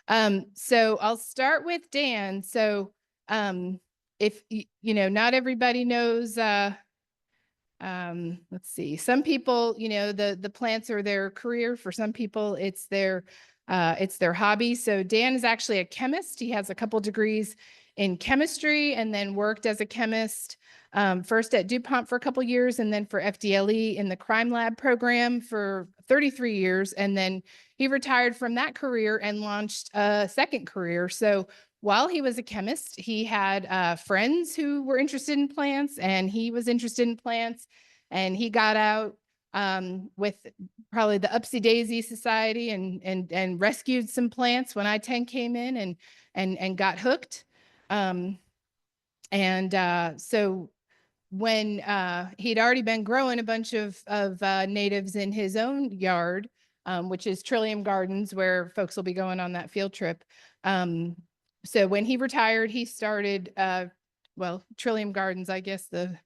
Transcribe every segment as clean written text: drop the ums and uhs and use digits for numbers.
So I'll start with Dan. So if not everybody knows, let's see, some people, the plants are their career. For some people, it's their hobby. So Dan is actually a chemist. He has a couple degrees in chemistry and then worked as a chemist, first at DuPont for a couple years and then for FDLE in the crime lab program for 33 years. And then he retired from that career and launched a second career. So while he was a chemist, he had friends who were interested in plants, and he was interested in plants. And he got out with probably the Upsy Daisy Society and rescued some plants when I-10 came in and got hooked. So when he'd already been growing a bunch of natives in his own yard, which is Trillium Gardens, where folks will be going on that field trip. So when he retired, he started, Trillium Gardens, I guess the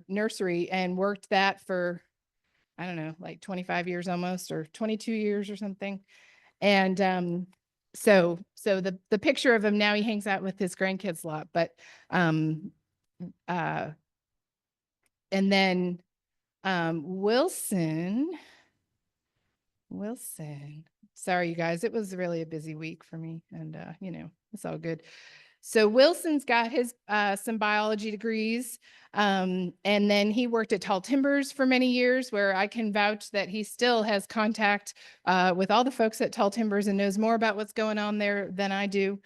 nursery, and worked that for, I don't know, like 25 years almost, or 22 years or something. And so the picture of him now, he hangs out with his grandkids a lot, but and then Wilson, sorry, you guys, it was really a busy week for me, and it's all good. So Wilson's got his some biology degrees, and then he worked at Tall Timbers for many years, where I can vouch that he still has contact with all the folks at Tall Timbers and knows more about what's going on there than I do.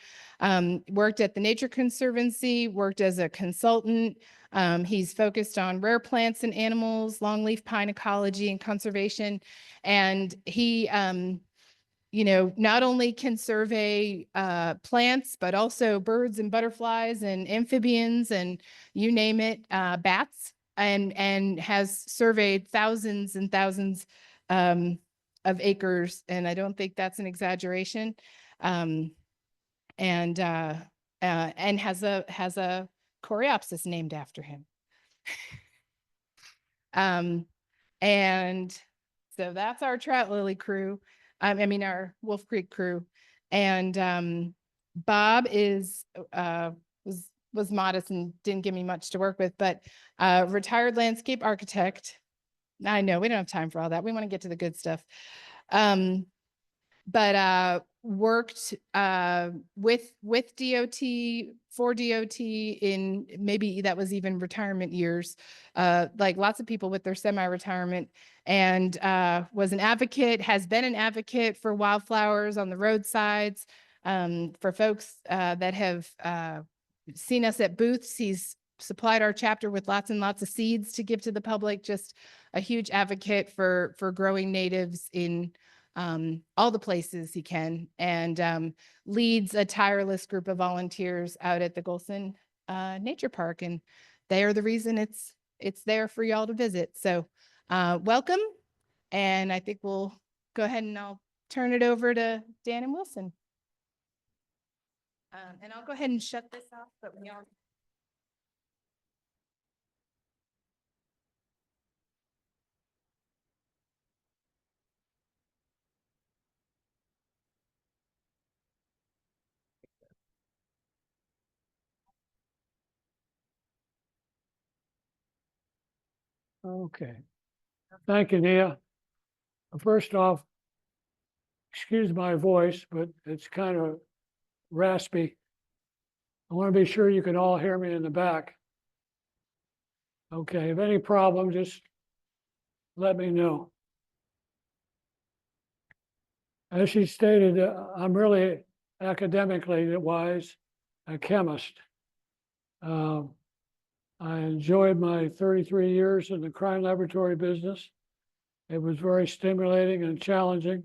Worked at the Nature Conservancy, worked as a consultant. He's focused on rare plants and animals, longleaf pine ecology and conservation. And he not only can survey plants, but also birds and butterflies and amphibians and you name it, bats, and has surveyed thousands and thousands of acres. And I don't think that's an exaggeration. And has a coreopsis named after him. And so that's our Trout Lily crew. Our Wolf Creek crew. And Bob was modest and didn't give me much to work with, but retired landscape architect. I know we don't have time for all that. We want to get to the good stuff. But worked with DOT, for DOT in, maybe that was even retirement years, like lots of people with their semi-retirement, and was an advocate, has been an advocate for wildflowers on the roadsides. For folks that have seen us at booths, he's supplied our chapter with lots and lots of seeds to give to the public. Just a huge advocate for growing natives in all the places he can, and leads a tireless group of volunteers out at the Golson Nature Park, and they are the reason it's there for y'all to visit. So welcome, and I think we'll go ahead and I'll turn it over to Dan and Wilson. And I'll go ahead and shut this off, but we are. Okay. Thank you, Nia. First off, excuse my voice, but it's kind of raspy. I want to be sure you can all hear me in the back. Okay, if any problem, just let me know. As she stated, I'm really academically wise, a chemist. I enjoyed my 33 years in the crime laboratory business. It was very stimulating and challenging,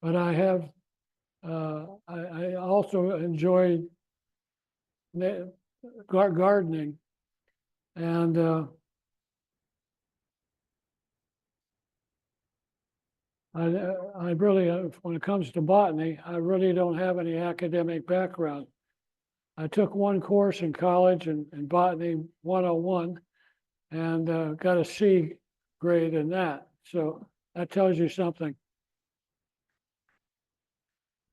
but I have, I also enjoyed gardening, and I really, when it comes to botany, I really don't have any academic background. I took one course in college in Botany 101 and got a C grade in that. So that tells you something.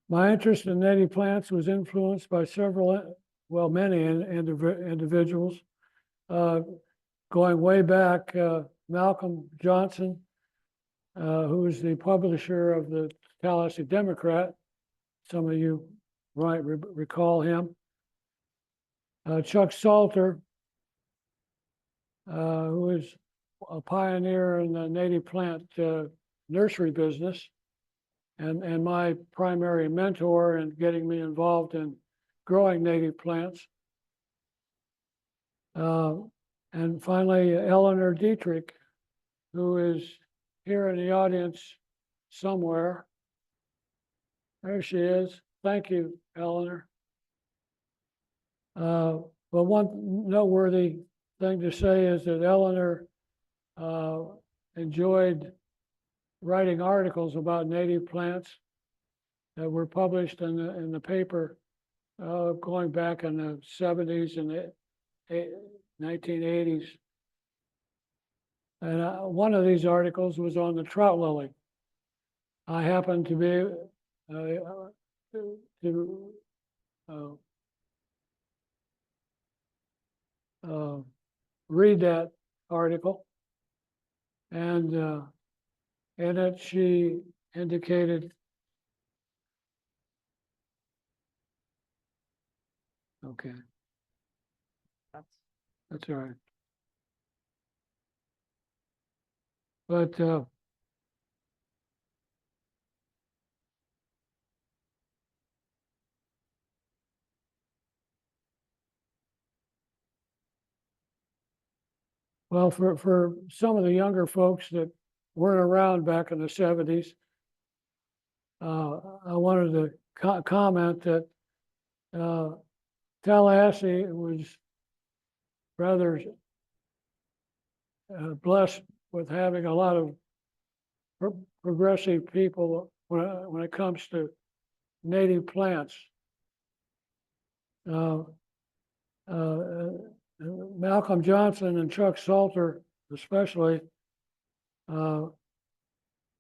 My interest in native plants was influenced by many individuals. Going way back, Malcolm Johnson, who is the publisher of the Tallahassee Democrat. Some of you might recall him. Chuck Salter, who is a pioneer in the native plant nursery business, and my primary mentor in getting me involved in growing native plants. And finally, Eleanor Dietrich, who is here in the audience somewhere. There she is. Thank you, Eleanor. But one noteworthy thing to say is that Eleanor enjoyed writing articles about native plants that were published in the paper going back in the 70s and the 1980s. And one of these articles was on the trout lily. I happened to be read that article, and in it she indicated, okay, that's all right. But well, for some of the younger folks that weren't around back in the 70s, I wanted to comment that Tallahassee was rather blessed with having a lot of progressive people when it comes to native plants. Malcolm Johnson and Chuck Salter, especially,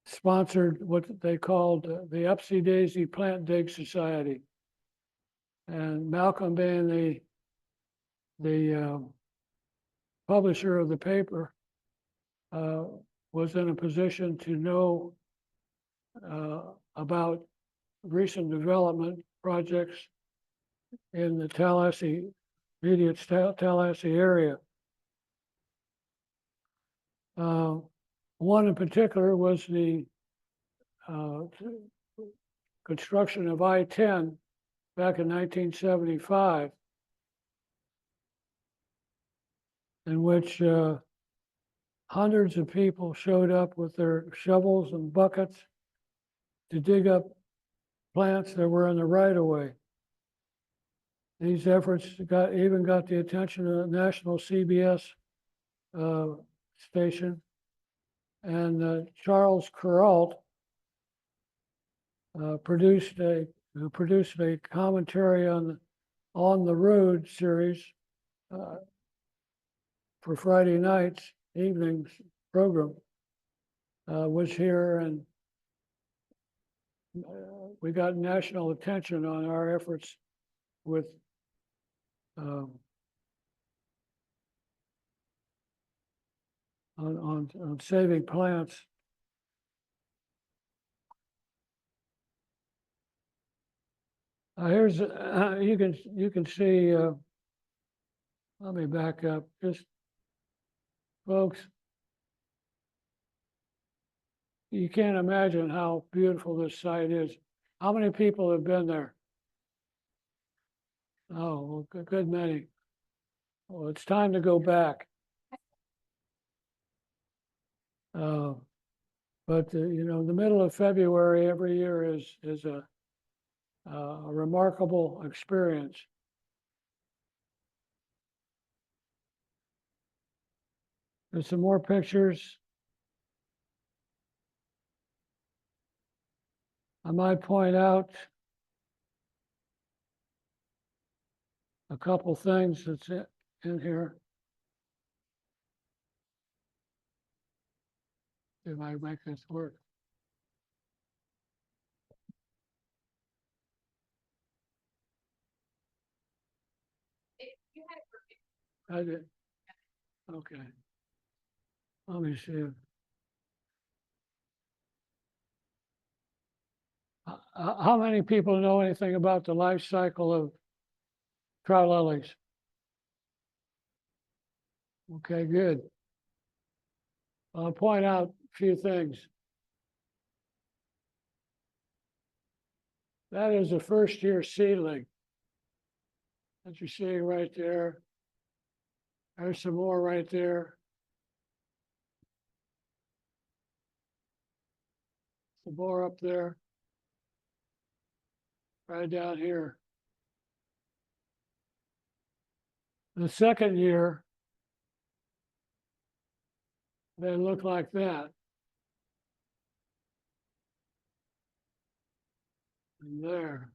sponsored what they called the Upsy Daisy Plant Dig Society. And Malcolm, being the publisher of the paper, was in a position to know about recent development projects in the Tallahassee, immediate Tallahassee area. One in particular was the construction of I-10 back in 1975, in which hundreds of people showed up with their shovels and buckets to dig up plants that were in the right-of-way. These efforts even got the attention of the national CBS station, and Charles Kuralt produced a commentary on the Road series for Friday night's evening's program. Was here, and we got national attention on our efforts with on saving plants. Here's you can see. Let me back up, just folks. You can't imagine how beautiful this site is. How many people have been there? Oh, well, good many. Well, it's time to go back. But you know, the middle of February every year is a remarkable experience. There's some more pictures. I might point out a couple things that's in here. If I make this work. I did. Okay. Let me see. How many people know anything about the life cycle of trout lilies? Okay, good. I'll point out a few things. That is a first year seedling that you're seeing right there. There's some more right there. Some more up there. Right down here. The second year, they look like that. And there.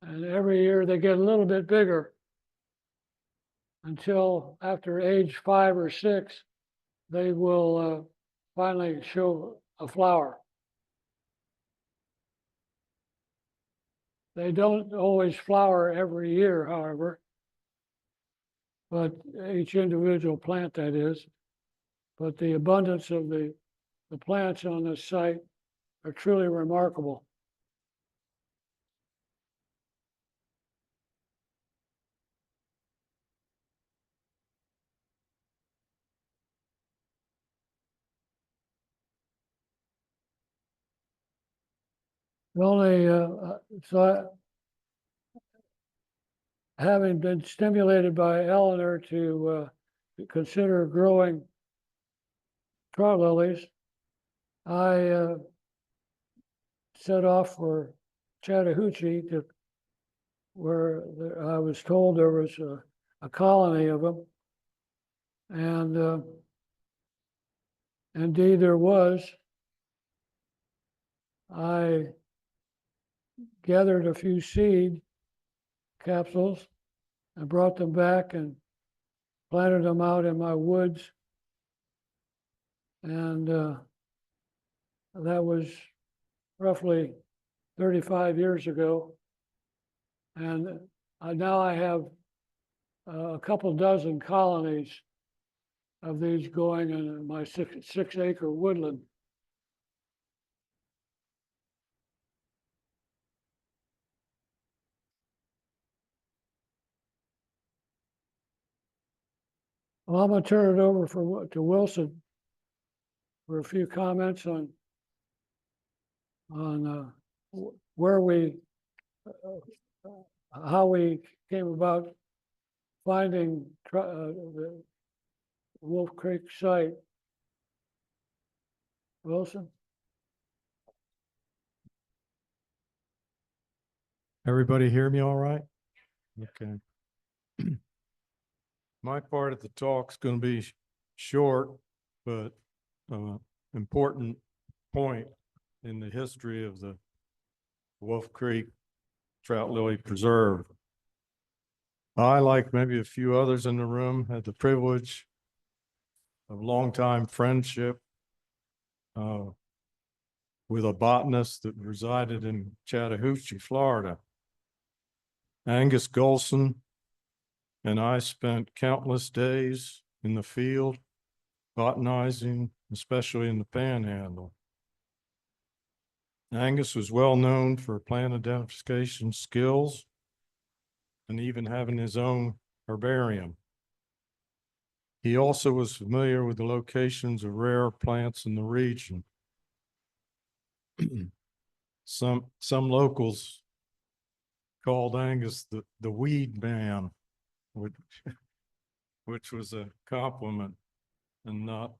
And every year they get a little bit bigger until after age 5 or 6, they will finally show a flower. They don't always flower every year, however, but each individual plant, that is. But the abundance of the plants on this site are truly remarkable. The only, having been stimulated by Eleanor to consider growing trout lilies, I set off for Chattahoochee, where I was told there was a colony of them. And indeed there was. I gathered a few seed capsules and brought them back and planted them out in my woods. And that was roughly 35 years ago. And now I have a couple dozen colonies of these going in my six acre woodland. Well, I'm going to turn it over to Wilson for a few comments on where we, how we came about finding the Wolf Creek site. Wilson? Everybody hear me all right? Okay. My part of the talk's going to be short, but important point in the history of the Wolf Creek Trout Lily Preserve. I, like maybe a few others in the room, had the privilege of longtime friendship with a botanist that resided in Chattahoochee, Florida. Angus Golson and I spent countless days in the field botanizing, especially in the Panhandle. Angus was well known for plant identification skills and even having his own herbarium. He also was familiar with the locations of rare plants in the region. Some locals called Angus the weed man, which was a compliment and not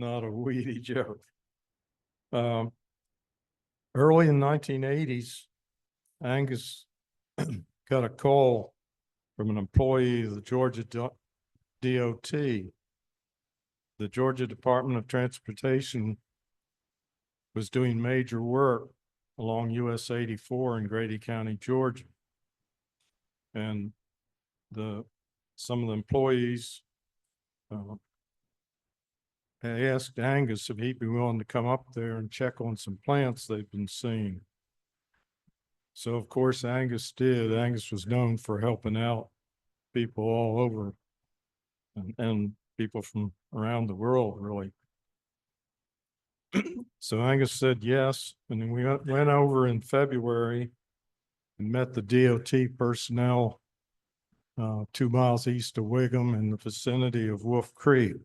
a weedy joke. Early in the 1980s, Angus got a call from an employee of the Georgia DOT. The Georgia Department of Transportation was doing major work along US 84 in Grady County, Georgia. And some of the employees I asked Angus if he'd be willing to come up there and check on some plants they've been seeing. So of course Angus did. Angus was known for helping out people all over and people from around the world, really. So Angus said yes, and then we went over in February and met the DOT personnel 2 miles east of Wiggum in the vicinity of Wolf Creek.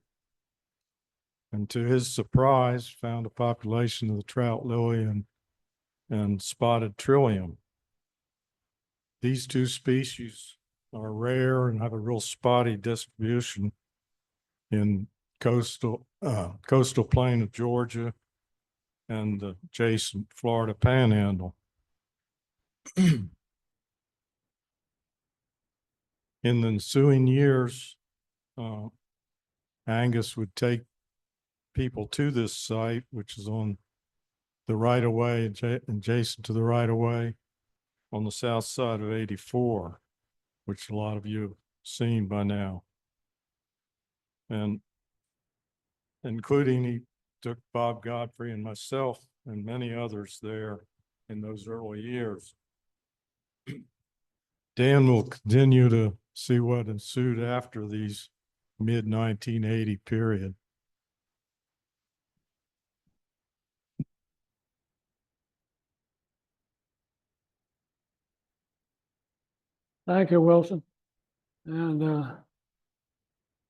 And to his surprise, found a population of the trout lily and spotted trillium. These two species are rare and have a real spotty distribution in coastal plain of Georgia and the adjacent Florida Panhandle. In the ensuing years, Angus would take people to this site, which is on the right of way, adjacent to the right of way on the south side of 84, which a lot of you have seen by now. And including he took Bob Godfrey and myself and many others there in those early years. Dan will continue to see what ensued after these mid-1980 period. Thank you, Wilson. And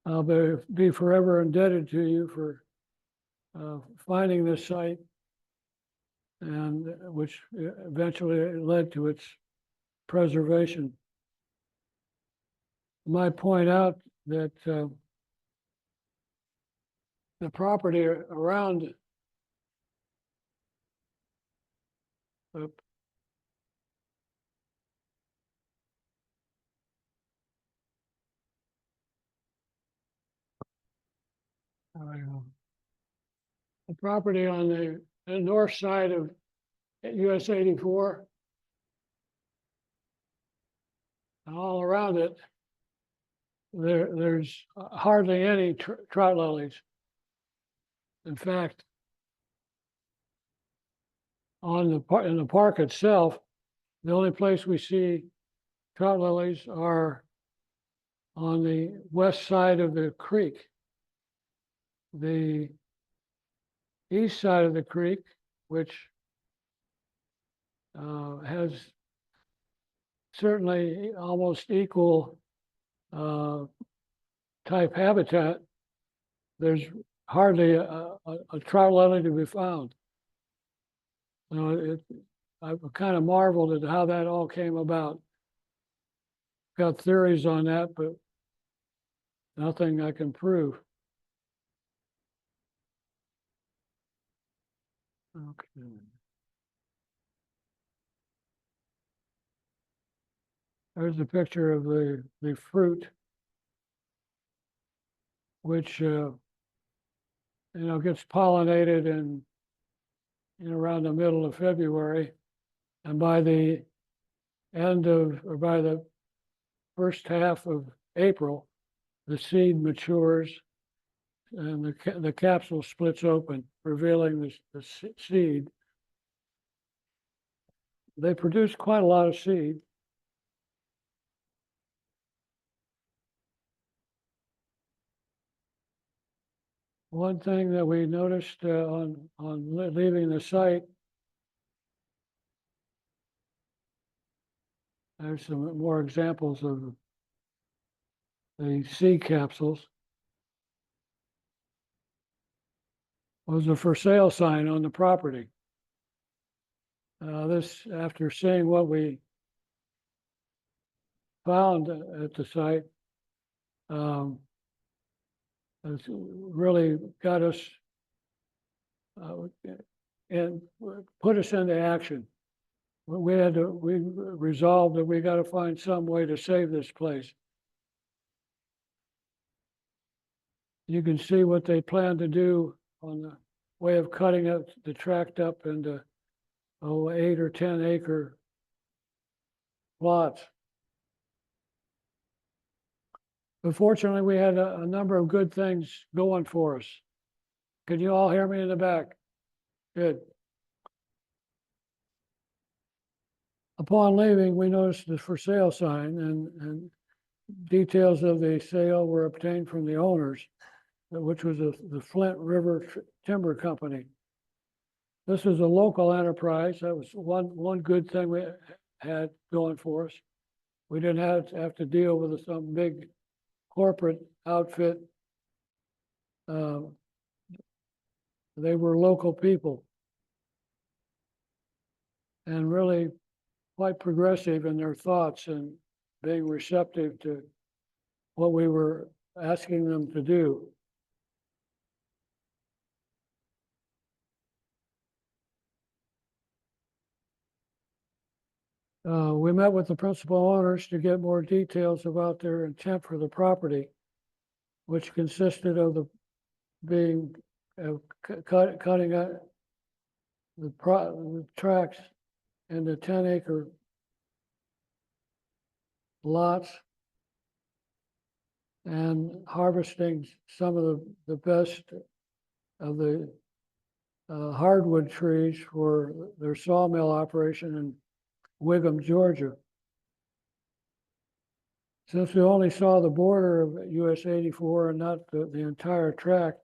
I'll be forever indebted to you for finding this site, and which eventually led to its preservation. I might point out that the property around the property on the north side of US 84, and all around it, there's hardly any trout lilies. In fact, in the park itself, the only place we see trout lilies are on the west side of the creek. The east side of the creek, which has certainly almost equal type habitat, there's hardly a trout lily to be found. I've kind of marveled at how that all came about. Got theories on that, but nothing I can prove. Okay. There's a picture of the fruit, which gets pollinated in around the middle of February, and by the end of, or by the first half of April, the seed matures and the capsule splits open, revealing the seed. They produce quite a lot of seed. One thing that we noticed on leaving the site, there's some more examples of the seed capsules, was a for sale sign on the property. This, after seeing what we found at the site, has really got us and put us into action. We resolved that we got to find some way to save this place. You can see what they plan to do on the way of cutting it, the tract up into 8 or 10 acre plots. Unfortunately, we had a number of good things going for us. Can you all hear me in the back? Good. Upon leaving, we noticed the for sale sign, and details of the sale were obtained from the owners, which was the Flint River Timber Company. This was a local enterprise. That was one good thing we had going for us. We didn't have to deal with some big corporate outfit. They were local people and really quite progressive in their thoughts and being receptive to what we were asking them to do. We met with the principal owners to get more details about their intent for the property, which consisted of cutting the tracks into 10-acre lots and harvesting some of the best of the hardwood trees for their sawmill operation in Wiggum, Georgia. Since we only saw the border of US 84 and not the entire tract,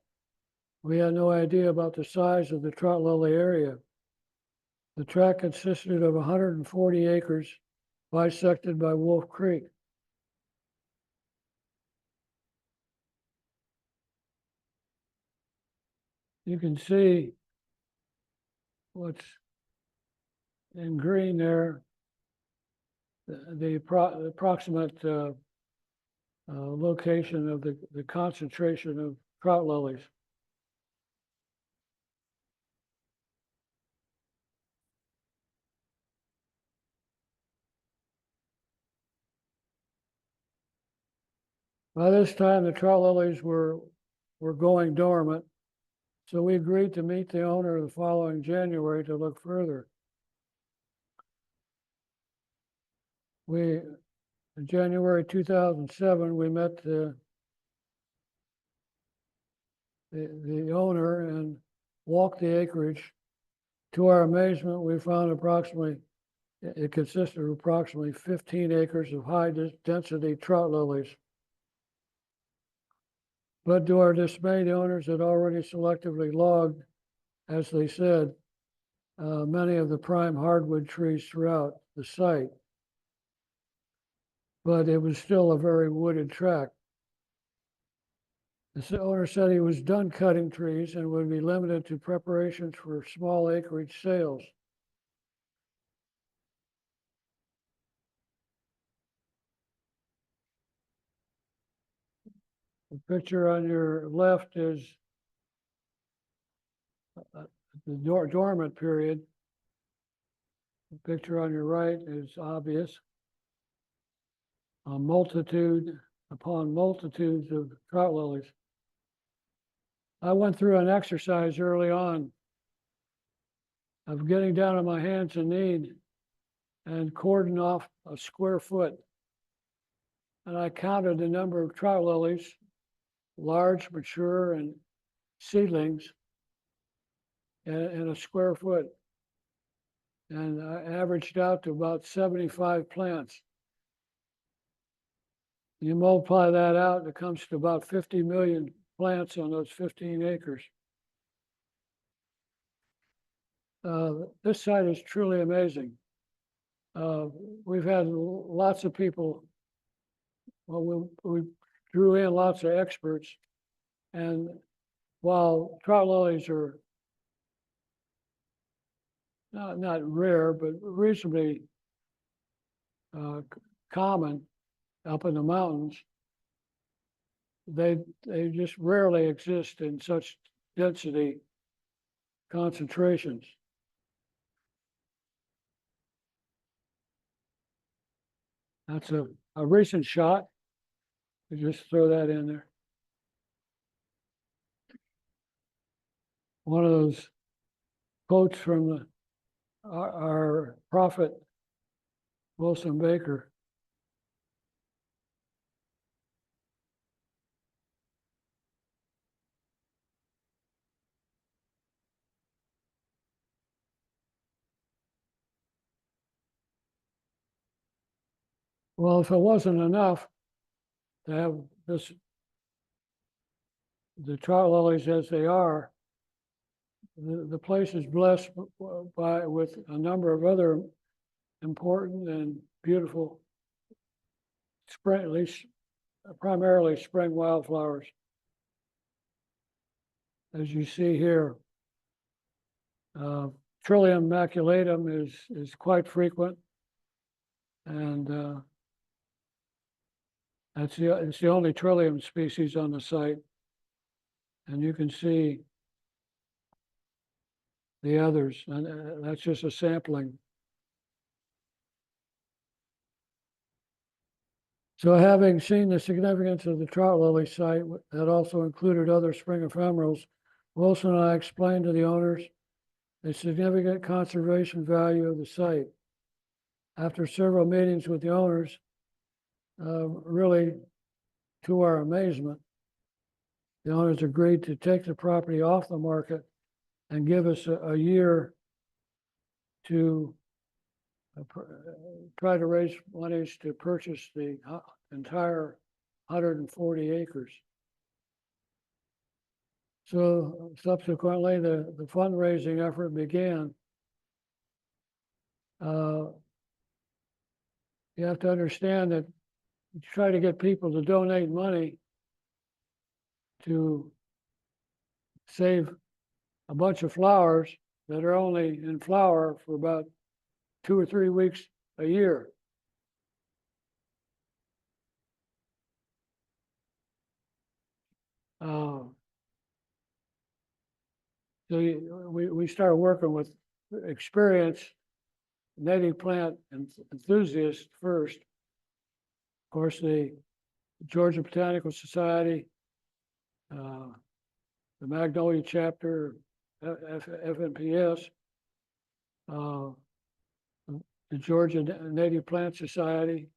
we had no idea about the size of the trout lily area. The tract consisted of 140 acres bisected by Wolf Creek. You can see what's in green there, the approximate location of the concentration of trout lilies. By this time, the trout lilies were going dormant, so we agreed to meet the owner the following January to look further. In January 2007, we met the owner and walked the acreage. To our amazement, we found it consisted of approximately 15 acres of high density trout lilies. But to our dismay, the owners had already selectively logged, as they said, many of the prime hardwood trees throughout the site. But it was still a very wooded tract. The owner said he was done cutting trees and would be limited to preparations for small acreage sales. The picture on your left is the dormant period. The picture on your right is obvious. A multitude upon multitudes of trout lilies. I went through an exercise early on of getting down on my hands and knees and cording off a square foot. And I counted the number of trout lilies, large, mature, and seedlings in a square foot. And I averaged out to about 75 plants. You multiply that out, it comes to about 50 million plants on those 15 acres. This site is truly amazing. We've had lots of people, well, we drew in lots of experts, and while trout lilies are not rare, but reasonably common up in the mountains, they just rarely exist in such density concentrations. That's a recent shot. You just throw that in there. One of those quotes from our prophet, Wilson Baker. Well, if it wasn't enough to have this, the trout lilies as they are, the place is blessed with a number of other important and beautiful spring, at least primarily spring wildflowers. As you see here, Trillium maculatum is quite frequent, and it's the only Trillium species on the site. And you can see the others, and that's just a sampling. So having seen the significance of the trout lily site that also included other spring ephemerals, Wilson and I explained to the owners the significant conservation value of the site. After several meetings with the owners, really to our amazement, the owners agreed to take the property off the market and give us a year to try to raise monies to purchase the entire 140 acres. So subsequently, the fundraising effort began. You have to understand that you try to get people to donate money to save a bunch of flowers that are only in flower for about 2 or 3 weeks a year. So we started working with experienced native plant enthusiasts first. Of course, the Georgia Botanical Society, the Magnolia chapter, FNPS, the Georgia Native Plant Society,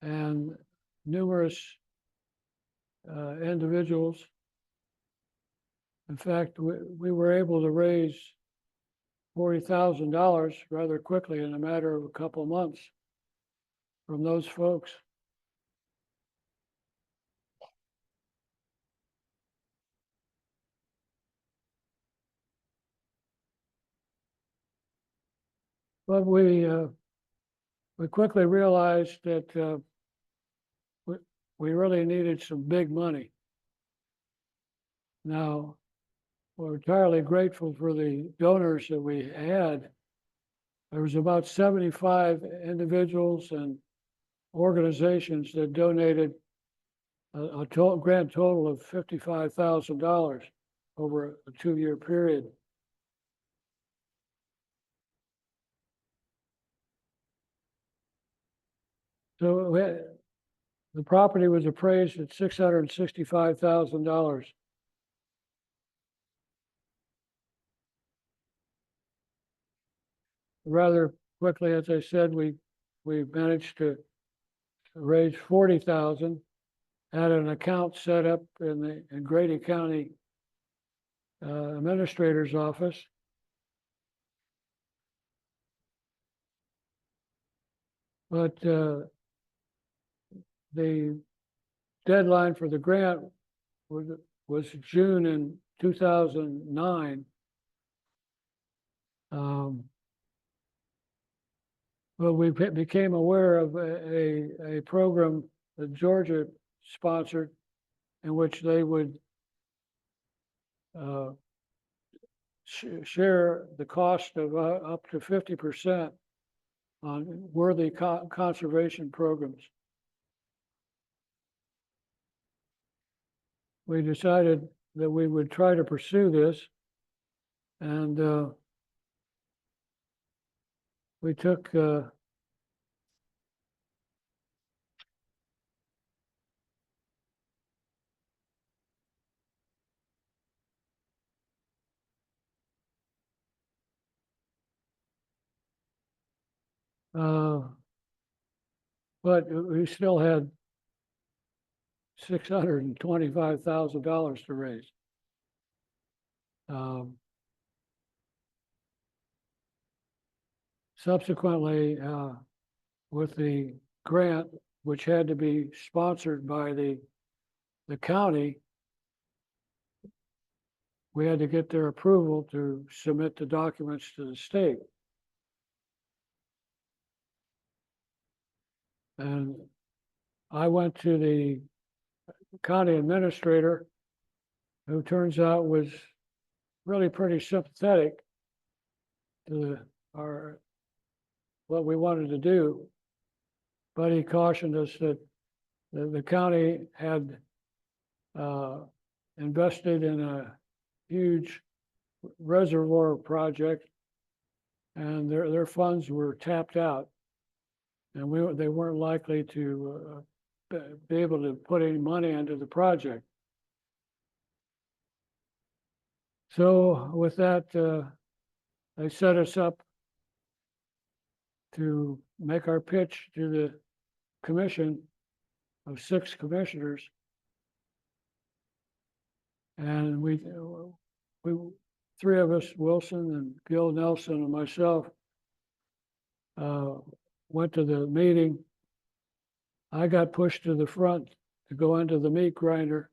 and numerous individuals. In fact, we were able to raise $40,000 rather quickly in a matter of a couple of months from those folks. But we quickly realized that we really needed some big money. Now, we're entirely grateful for the donors that we had. There was about 75 individuals and organizations that donated a grand total of $55,000 over a 2-year period. So the property was appraised at $665,000. Rather quickly, as I said, we managed to raise $40,000, had an account set up in Grady County Administrator's office. But the deadline for the grant was June in 2009. But we became aware of a program that Georgia sponsored in which they would share the cost of up to 50% on worthy conservation programs. We decided that we would try to pursue this, and we took but we still had $625,000 to raise. Subsequently, with the grant, which had to be sponsored by the county, we had to get their approval to submit the documents to the state. And I went to the county administrator, who turns out was really pretty sympathetic to what we wanted to do. But he cautioned us that the county had invested in a huge reservoir project, and their funds were tapped out, and they weren't likely to be able to put any money into the project. So with that, they set us up to make our pitch to the commission of 6 commissioners. And we 3 of us, Wilson and Gil Nelson and myself, went to the meeting. I got pushed to the front to go into the meat grinder.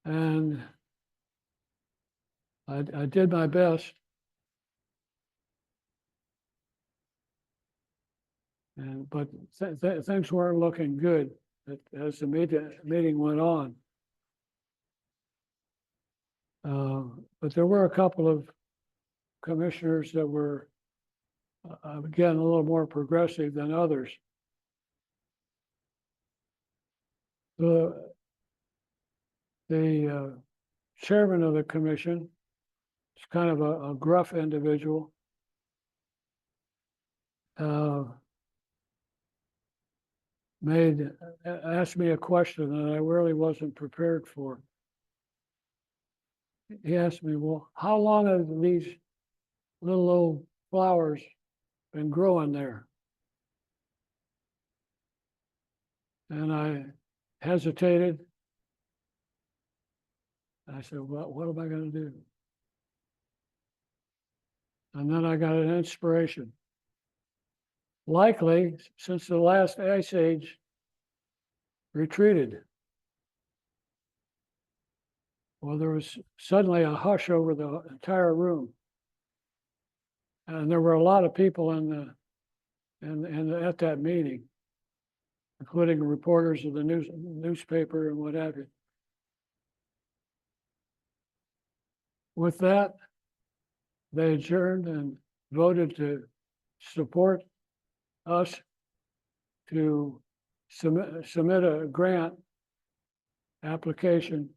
And I did my best. But things weren't looking good as the meeting went on. But there were a couple of commissioners that were, again, a little more progressive than others. The chairman of the commission is kind of a gruff individual. Asked me a question that I really wasn't prepared for. He asked me, well, how long have these little old flowers been growing there? And I hesitated. I said, well, what am I going to do? And then I got an inspiration. Likely, since the last ice age retreated. Well, there was suddenly a hush over the entire room. And there were a lot of people at that meeting, including reporters of the newspaper and what have you. With that, they adjourned and voted to support us to submit a grant application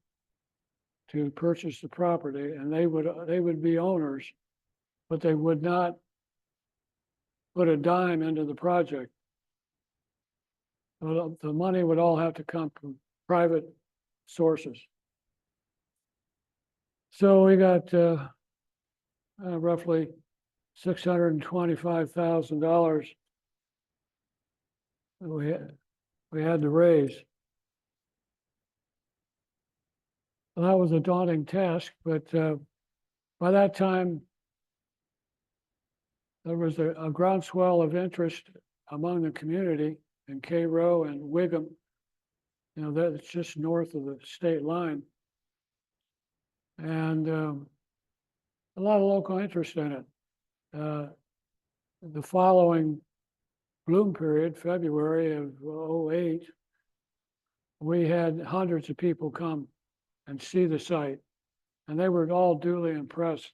to purchase the property, and they would be owners, but they would not put a dime into the project. The money would all have to come from private sources. So we got roughly $625,000 we had to raise. Well, that was a daunting task, but by that time, there was a groundswell of interest among the community in Cairo and Wiggum. You know, that's just north of the state line. And a lot of local interest in it. The following bloom period, February of '08, we had hundreds of people come and see the site, and they were all duly impressed.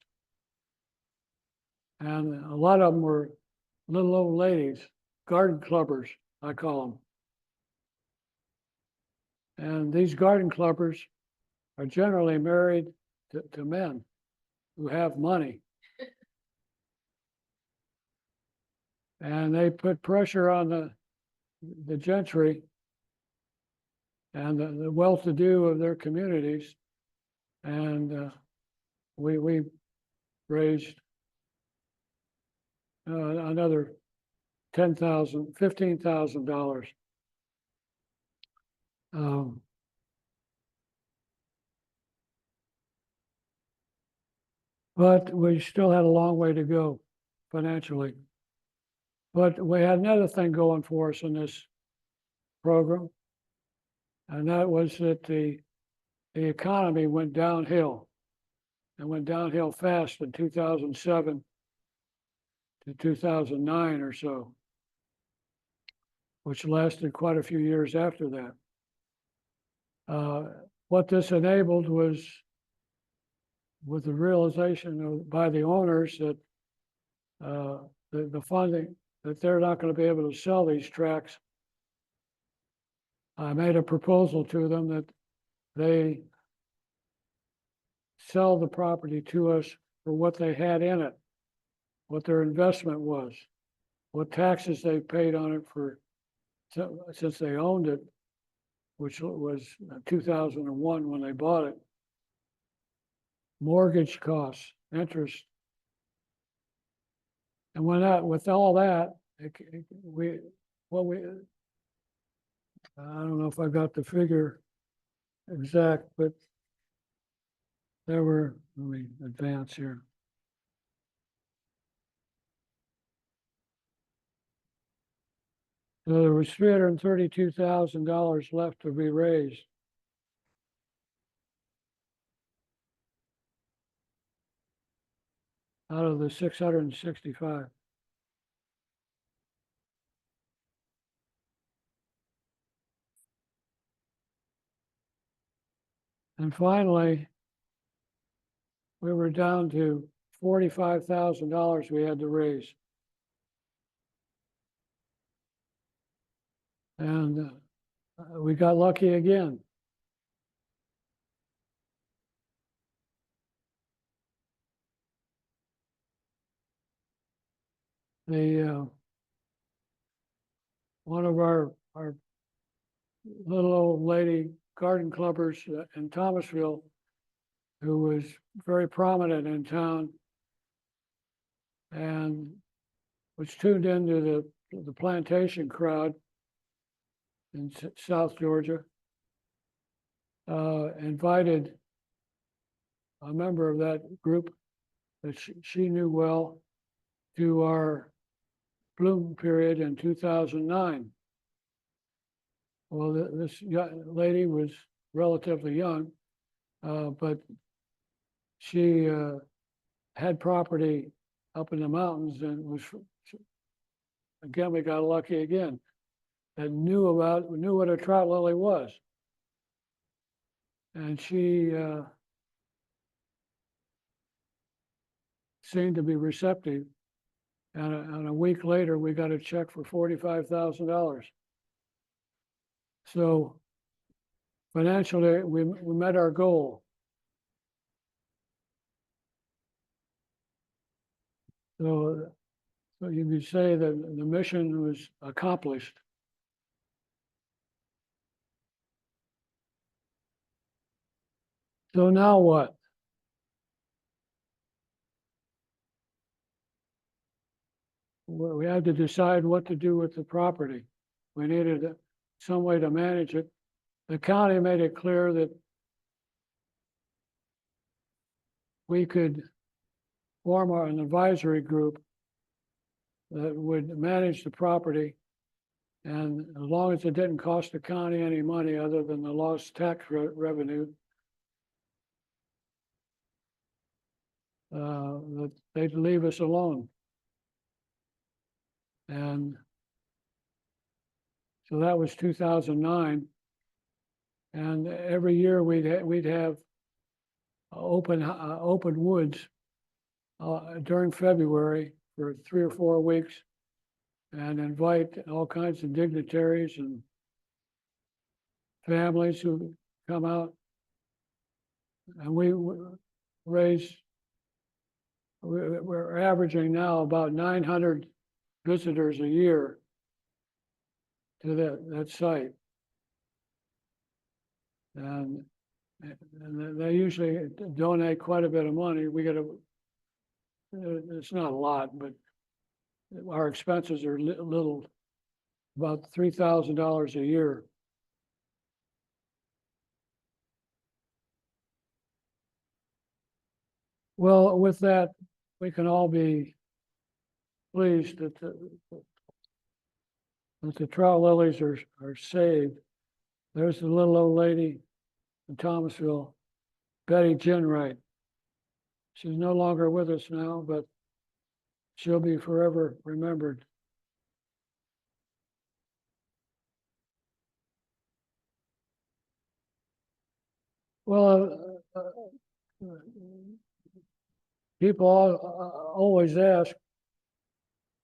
And a lot of them were little old ladies, garden clubbers, I call them. And these garden clubbers are generally married to men who have money. And they put pressure on the gentry and the well-to-do of their communities. And we raised another $15,000. But we still had a long way to go financially. But we had another thing going for us in this program. And that was that the economy went downhill. It went downhill fast in 2007 to 2009 or so, which lasted quite a few years after that. What this enabled was, with the realization by the owners that the funding, that they're not going to be able to sell these tracts, I made a proposal to them that they sell the property to us for what they had in it, what their investment was, what taxes they paid on it for since they owned it, which was 2001 when they bought it, mortgage costs, interest. And with all that, I don't know if I got the figure exact, but there were, let me advance here. So there was $332,000 left to be raised. Out of the 665. And finally, we were down to $45,000 we had to raise. And we got lucky again. One of our little old lady garden clubbers in Thomasville, who was very prominent in town and was tuned into the plantation crowd in South Georgia, invited a member of that group that she knew well to our bloom period in 2009. Well, this lady was relatively young, but she had property up in the mountains and was, again, we got lucky again, and knew what a trout lily was. And she seemed to be receptive. And a week later, we got a check for $45,000. So financially, we met our goal. So you could say that the mission was accomplished. So now what? We had to decide what to do with the property. We needed some way to manage it. The county made it clear that we could form an advisory group that would manage the property. And as long as it didn't cost the county any money other than the lost tax revenue, that they'd leave us alone. And so that was 2009. And every year we'd have open woods during February for 3 or 4 weeks, and invite all kinds of dignitaries and families who come out. And we're averaging now about 900 visitors a year to that site. And they usually donate quite a bit of money. It's not a lot, but our expenses are little, about $3,000 a year. Well, with that, we can all be pleased that that the trout lilies are saved. There's the little old lady in Thomasville, Betty Ginwright. She's no longer with us now, but she'll be forever remembered. Well, people always ask,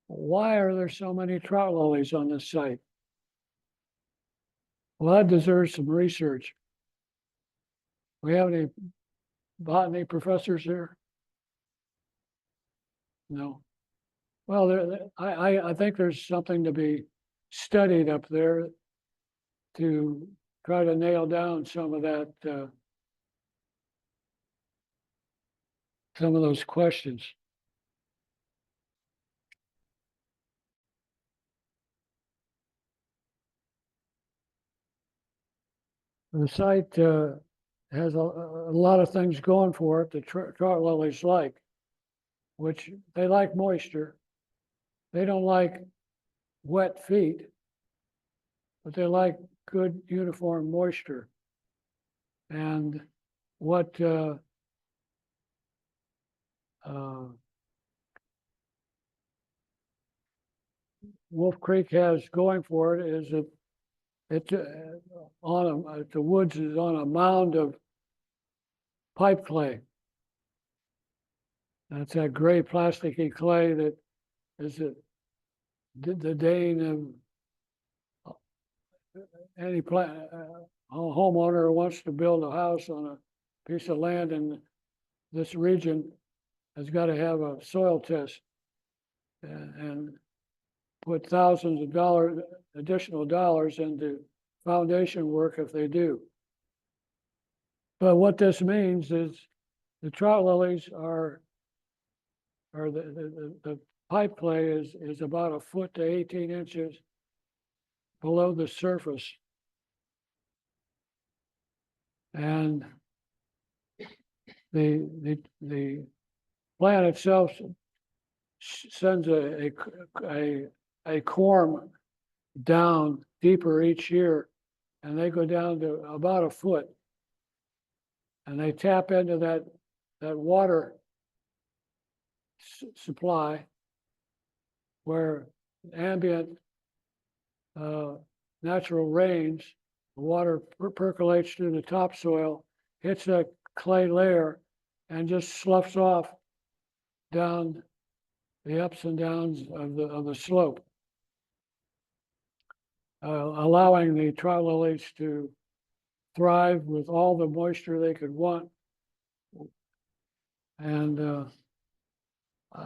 why are there so many trout lilies on this site? Well, that deserves some research. We have any botany professors here? No. Well, I think there's something to be studied up there to try to nail down some of that, some of those questions. The site has a lot of things going for it that trout lilies like, which they like moisture. They don't like wet feet, but they like good uniform moisture. And what Wolf Creek has going for it is that it the woods is on a mound of pipe clay. That's that gray plasticky clay that is the Dane of any homeowner who wants to build a house on a piece of land in this region has got to have a soil test and put thousands of additional dollars into foundation work if they do. But what this means is the trout lilies the pipe clay is about 1 foot to 18 inches below the surface. And the plant itself sends a corm down deeper each year, and they go down to about 1 foot, and they tap into that water supply where ambient natural rains, the water percolates through the topsoil, hits that clay layer, and just sloughs off down the ups and downs of the slope, allowing the trout lilies to thrive with all the moisture they could want. And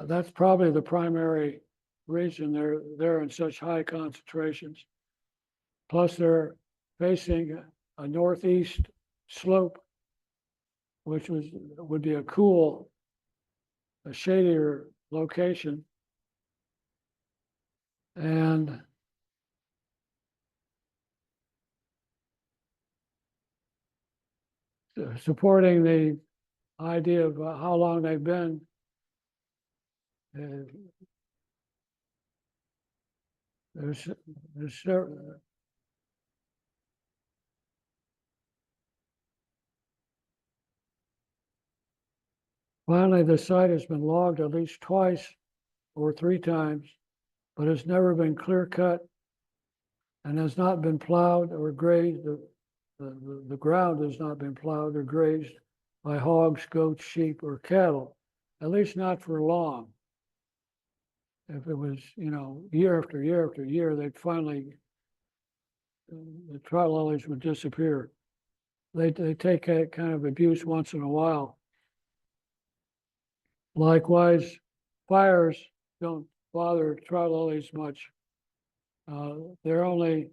that's probably the primary reason they're in such high concentrations. Plus, they're facing a northeast slope, which would be a shadier location. And supporting the idea of how long they've been, there's finally, the site has been logged at least twice or 3 times, but it's never been clear cut and has not been plowed or grazed. The ground has not been plowed or grazed by hogs, goats, sheep, or cattle, at least not for long. If it was, year after year after year, they'd finally, the trout lilies would disappear. They take a kind of abuse once in a while. Likewise, fires don't bother trout lilies much. They're only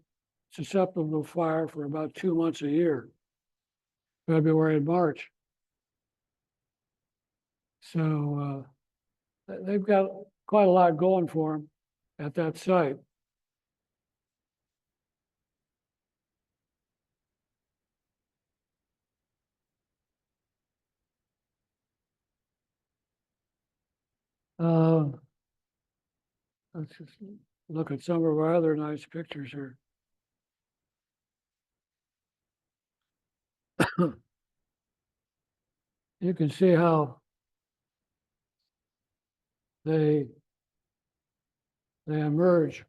susceptible to fire for about 2 months a year, February and March. So they've got quite a lot going for them at that site. Let's just look at some of our other nice pictures here. You can see how they emerge.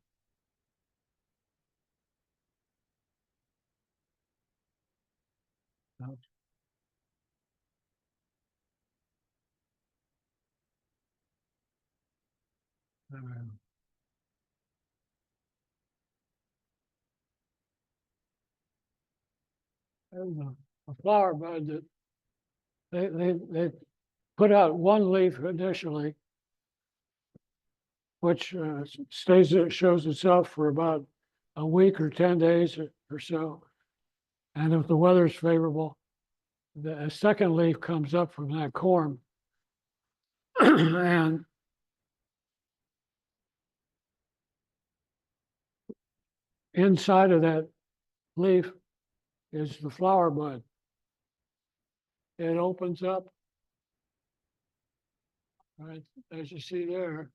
There's a flower bud that they put out one leaf initially, which shows itself for about a week or 10 days or so. And if the weather's favorable, a second leaf comes up from that corm. And inside of that leaf is the flower bud. It opens up, right, as you see there.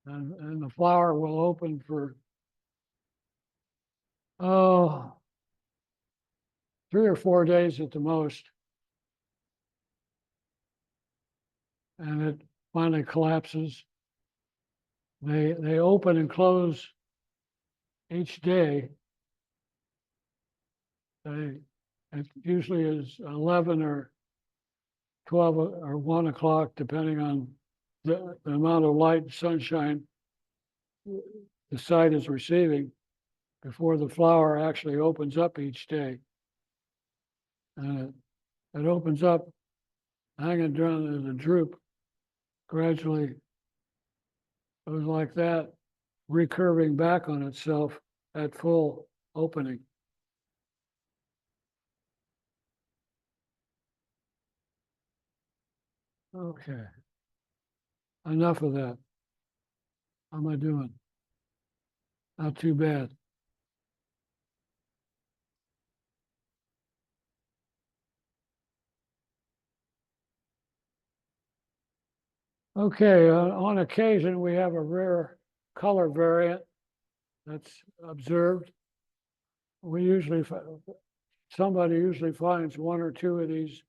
And the flower will open for, oh, 3 or 4 days at the most. And it finally collapses. They open and close each day. It usually is 11 or 12 or 1 o'clock, depending on the amount of light and sunshine the site is receiving before the flower actually opens up each day. And it opens up, hanging down as a droop, gradually goes like that, recurving back on itself at full opening. Okay. Enough of that. How am I doing? Not too bad. Okay, on occasion, we have a rare color variant that's observed. Somebody usually finds 1 or 2 of these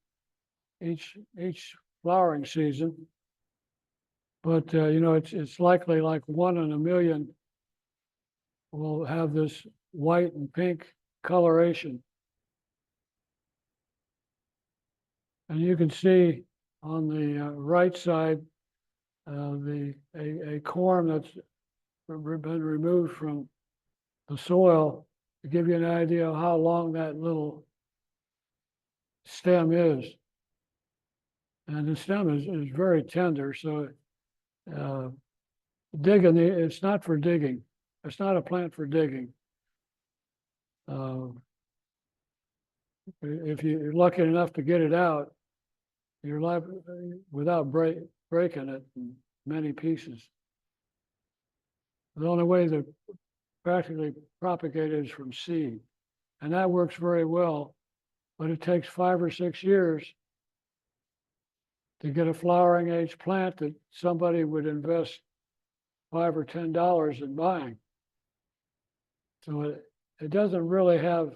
each flowering season. But, it's likely like 1 in a million will have this white and pink coloration. And you can see on the right side, a corm that's been removed from the soil to give you an idea of how long that little stem is. And the stem is very tender, so it's not for digging. It's not a plant for digging. If you're lucky enough to get it out, you're liable without breaking it in many pieces. The only way to practically propagate it is from seed, and that works very well, but it takes 5 or 6 years to get a flowering age plant that somebody would invest $5 or $10 in buying. So it doesn't really have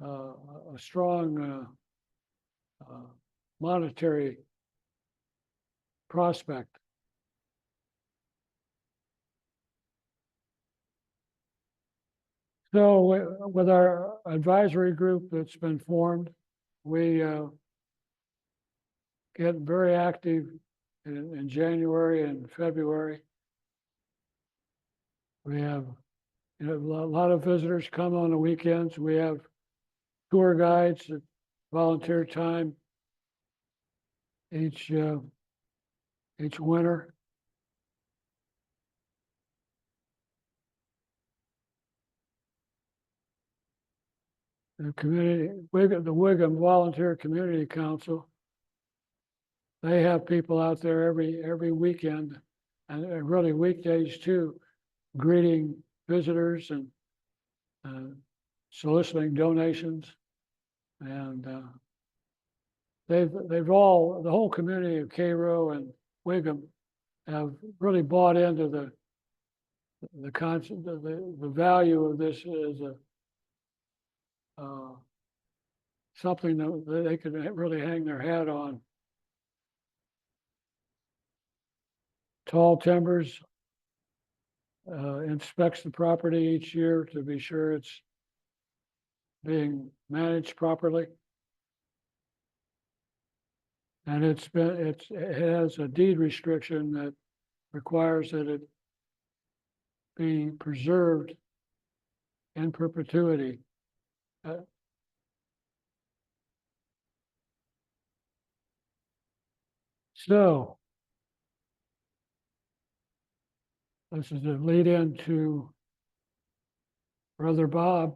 a strong monetary prospect. So with our advisory group that's been formed, we get very active in January and February. We have a lot of visitors come on the weekends. We have tour guides that volunteer time each winter. The Wiggum Volunteer Community Council, they have people out there every weekend, and really weekdays too, greeting visitors and soliciting donations. And they've all, the whole community of Cairo and Wiggum have really bought into the concept, the value of this as a something that they could really hang their hat on. Tall Timbers inspects the property each year to be sure it's being managed properly. And it has a deed restriction that requires that it be preserved in perpetuity. So this is a lead into Brother Bob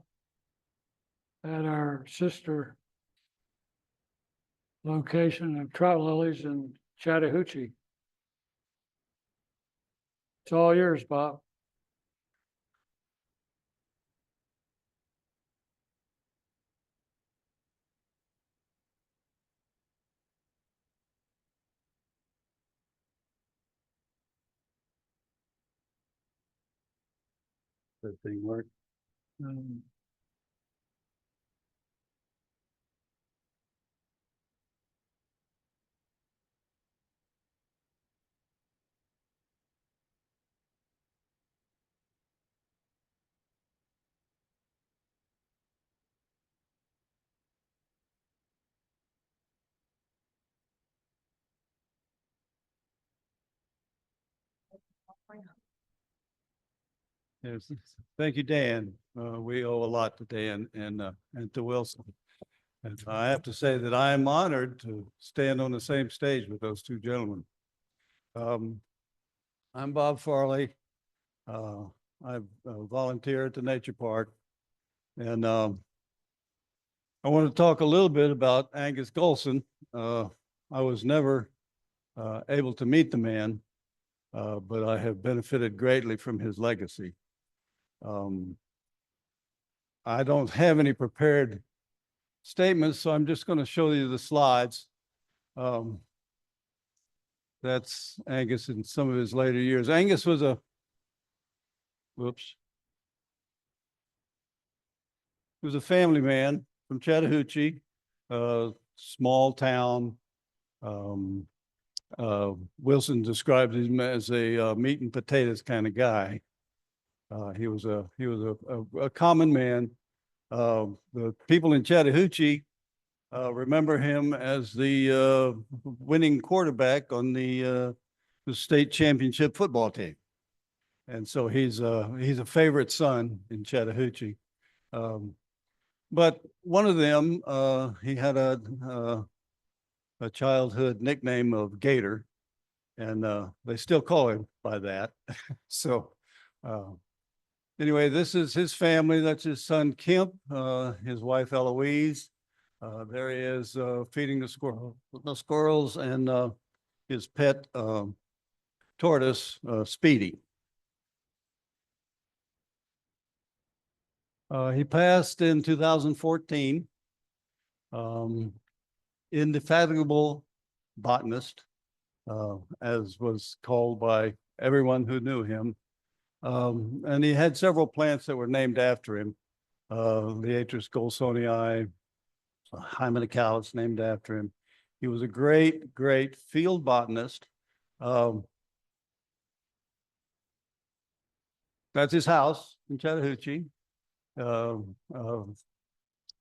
at our sister location of Trout Lilies in Chattahoochee. It's all yours, Bob. That thing work. Um, Yes, thank you, Dan. We owe a lot to Dan and to Wilson. And I have to say that I am honored to stand on the same stage with those two gentlemen. I'm Bob Farley. I volunteer at the Nature Park. And I want to talk a little bit about Angus Golson. I was never able to meet the man, but I have benefited greatly from his legacy. I don't have any prepared statements, so I'm just going to show you the slides. That's Angus in some of his later years. Angus was a, whoops. He was a family man from Chattahoochee, small town. Wilson describes him as a meat and potatoes kind of guy. He was a common man. The people in Chattahoochee remember him as the winning quarterback on the state championship football team, and so he's a favorite son in Chattahoochee. But one of them, he had a childhood nickname of Gator, and they still call him by that. So. Anyway, this is his family. That's his son, Kemp, his wife, Eloise. There he is feeding the squirrels and his pet tortoise, Speedy. He passed in 2014. Indefatigable botanist, as was called by everyone who knew him. And he had several plants that were named after him. Liatris golsonii, Hymenocallis named after him. He was a great, great field botanist. That's his house in Chattahoochee.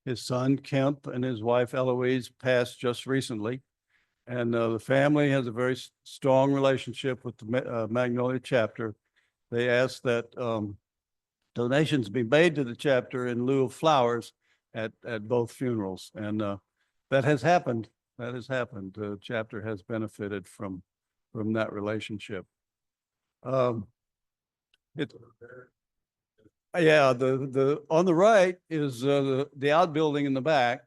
His son, Kemp, and his wife, Eloise, passed just recently. And the family has a very strong relationship with the Magnolia chapter. They asked that donations be made to the chapter in lieu of flowers at both funerals. And that has happened. That has happened. The chapter has benefited from that relationship. Yeah, the on the right is the outbuilding in the back.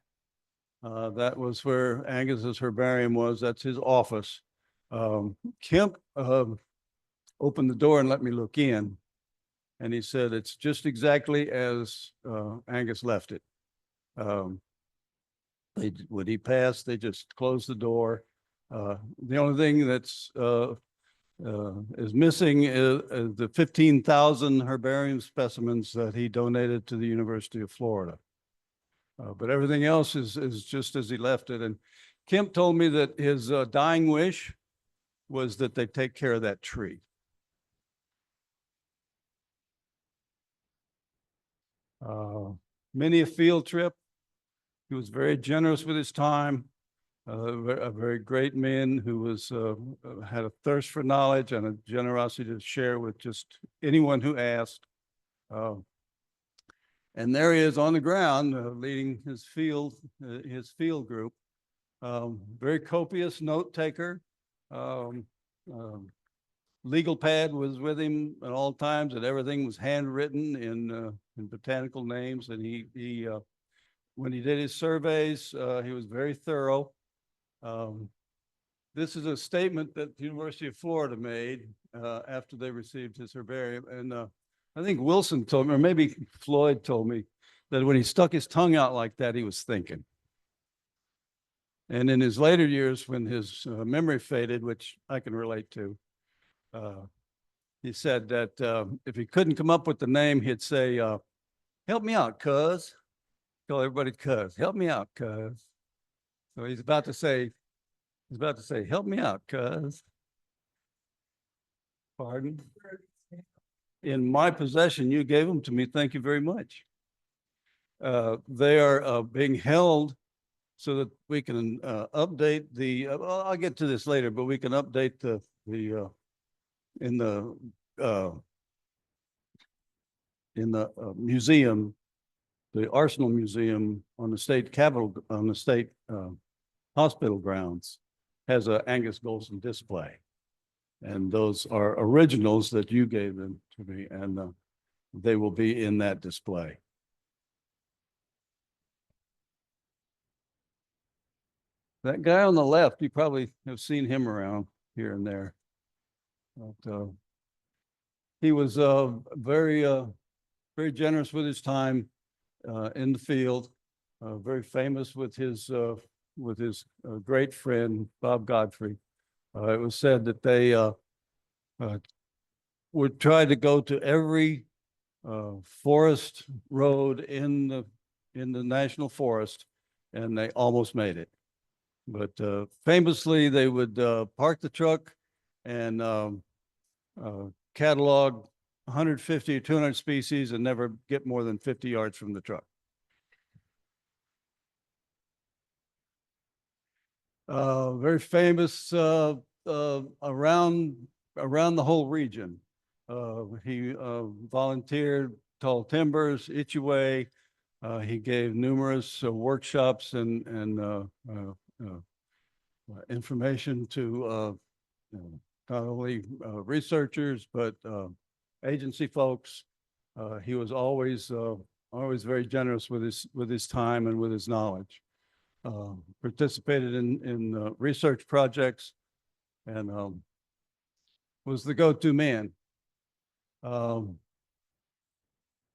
That was where Angus's herbarium was. That's his office. Kemp opened the door and let me look in. And he said, it's just exactly as Angus left it. When he passed, they just closed the door. The only thing that's is missing is the 15,000 herbarium specimens that he donated to the University of Florida. But everything else is just as he left it. And Kemp told me that his dying wish was that they take care of that tree. Many a field trip. He was very generous with his time. A very great man who was had a thirst for knowledge and a generosity to share with just anyone who asked. And there he is on the ground leading his field group. Very copious note taker. Legal pad was with him at all times, and everything was handwritten in botanical names. And he when he did his surveys, he was very thorough. This is a statement that the University of Florida made after they received his herbarium. And I think Wilson told me, or maybe Floyd told me, that when he stuck his tongue out like that, he was thinking. And in his later years, when his memory faded, which I can relate to, he said that if he couldn't come up with the name, he'd say, help me out, cuz. Tell everybody, cuz. Help me out, cuz. So he's about to say, help me out, cuz. Pardon? In my possession, you gave them to me. Thank you very much. They are being held so that we can update the, well, I'll get to this later, but we can update in the museum, the Arsenal Museum on the state capitol, on the state hospital grounds, has a Angus Golson display. And those are originals that you gave them to me, and they will be in that display. That guy on the left, you probably have seen him around here and there. But, he was very generous with his time in the field, very famous with his great friend, Bob Godfrey. It was said that they would try to go to every forest road in the national forest, and they almost made it. But famously, they would park the truck and catalog 150 or 200 species and never get more than 50 yards from the truck. Very famous around the whole region. He volunteered tall timbers, Ichiway. He gave numerous workshops and information to not only researchers, but agency folks. He was always very generous with his time and with his knowledge. Participated in research projects, and was the go-to man.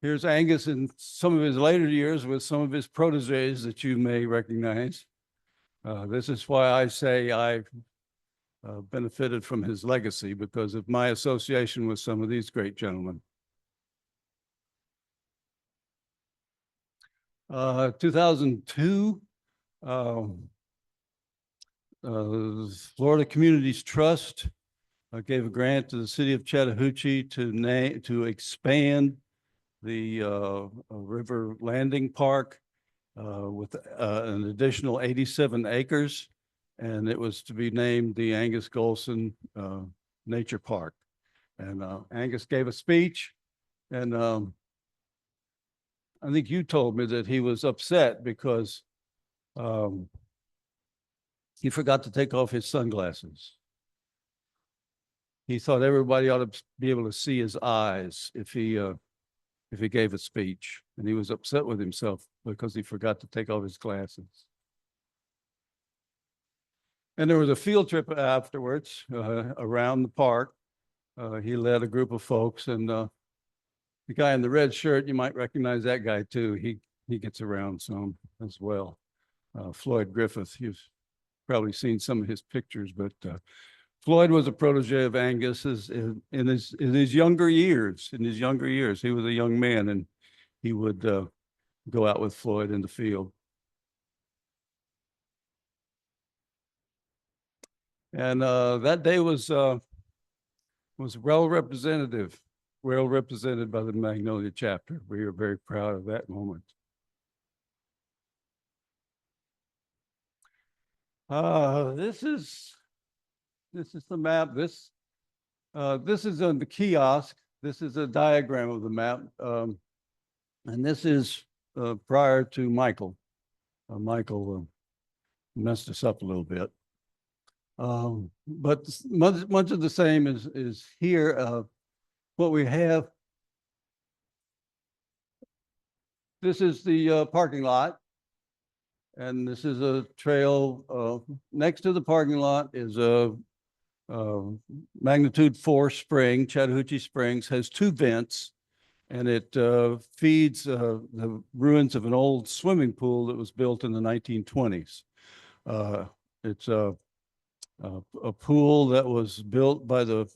Here's Angus in some of his later years with some of his proteges that you may recognize. This is why I say I've benefited from his legacy, because of my association with some of these great gentlemen. 2002, Florida Communities Trust gave a grant to the city of Chattahoochee to expand the river landing park with an additional 87 acres, and it was to be named the Angus Golson Nature Park. And Angus gave a speech, and I think you told me that he was upset because he forgot to take off his sunglasses. He thought everybody ought to be able to see his eyes if he gave a speech, and he was upset with himself because he forgot to take off his glasses. And there was a field trip afterwards around the park. He led a group of folks, and the guy in the red shirt, you might recognize that guy too. He gets around some as well. Floyd Griffith, you've probably seen some of his pictures, but Floyd was a protege of Angus in his younger years. In his younger years, he was a young man, and he would go out with Floyd in the field. And that day was well represented by the Magnolia chapter. We are very proud of that moment. This is the map. This is on the kiosk. This is a diagram of the map, and this is prior to Michael. Michael messed us up a little bit, but much of the same is here. What we have. This is the parking lot. And this is a trail, next to the parking lot is a magnitude 4 spring. Chattahoochee Springs has 2 vents, and it feeds the ruins of an old swimming pool that was built in the 1920s. It's a pool that was built by the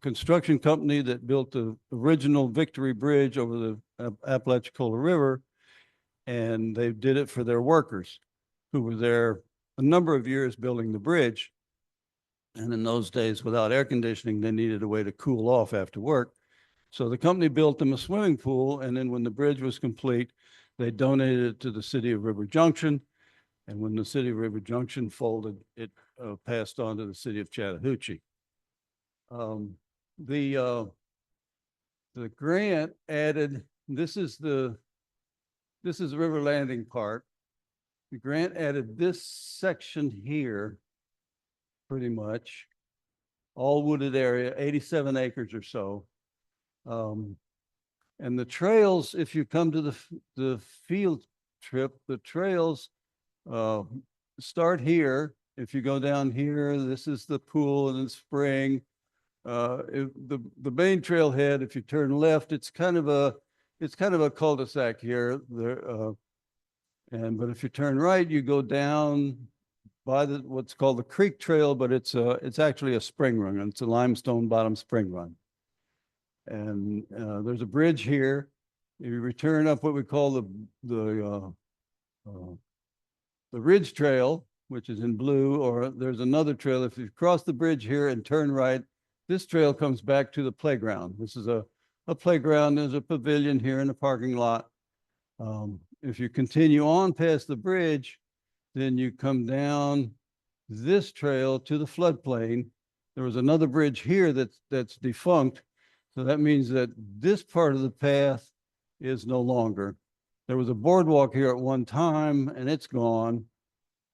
construction company that built the original Victory Bridge over the Apalachicola River. And they did it for their workers who were there a number of years building the bridge. And in those days, without air conditioning, they needed a way to cool off after work. So the company built them a swimming pool. And then when the bridge was complete, they donated it to the city of River Junction. And when the city of River Junction folded, it passed on to the city of Chattahoochee. The grant added, this is the River Landing Park. The grant added this section here, pretty much, all wooded area, 87 acres or so. And the trails, if you come to the field trip, the trails start here. If you go down here, this is the pool and the spring. The main trailhead, if you turn left, it's kind of a cul-de-sac here. But if you turn right, you go down by what's called the Creek Trail, but it's actually a spring run. It's a limestone bottom spring run. And there's a bridge here. If you return up what we call the Ridge Trail, which is in blue, or there's another trail. If you cross the bridge here and turn right, this trail comes back to the playground. This is a playground. There's a pavilion here in the parking lot. If you continue on past the bridge, then you come down this trail to the floodplain. There was another bridge here that's defunct. So that means that this part of the path is no longer. There was a boardwalk here at one time and it's gone.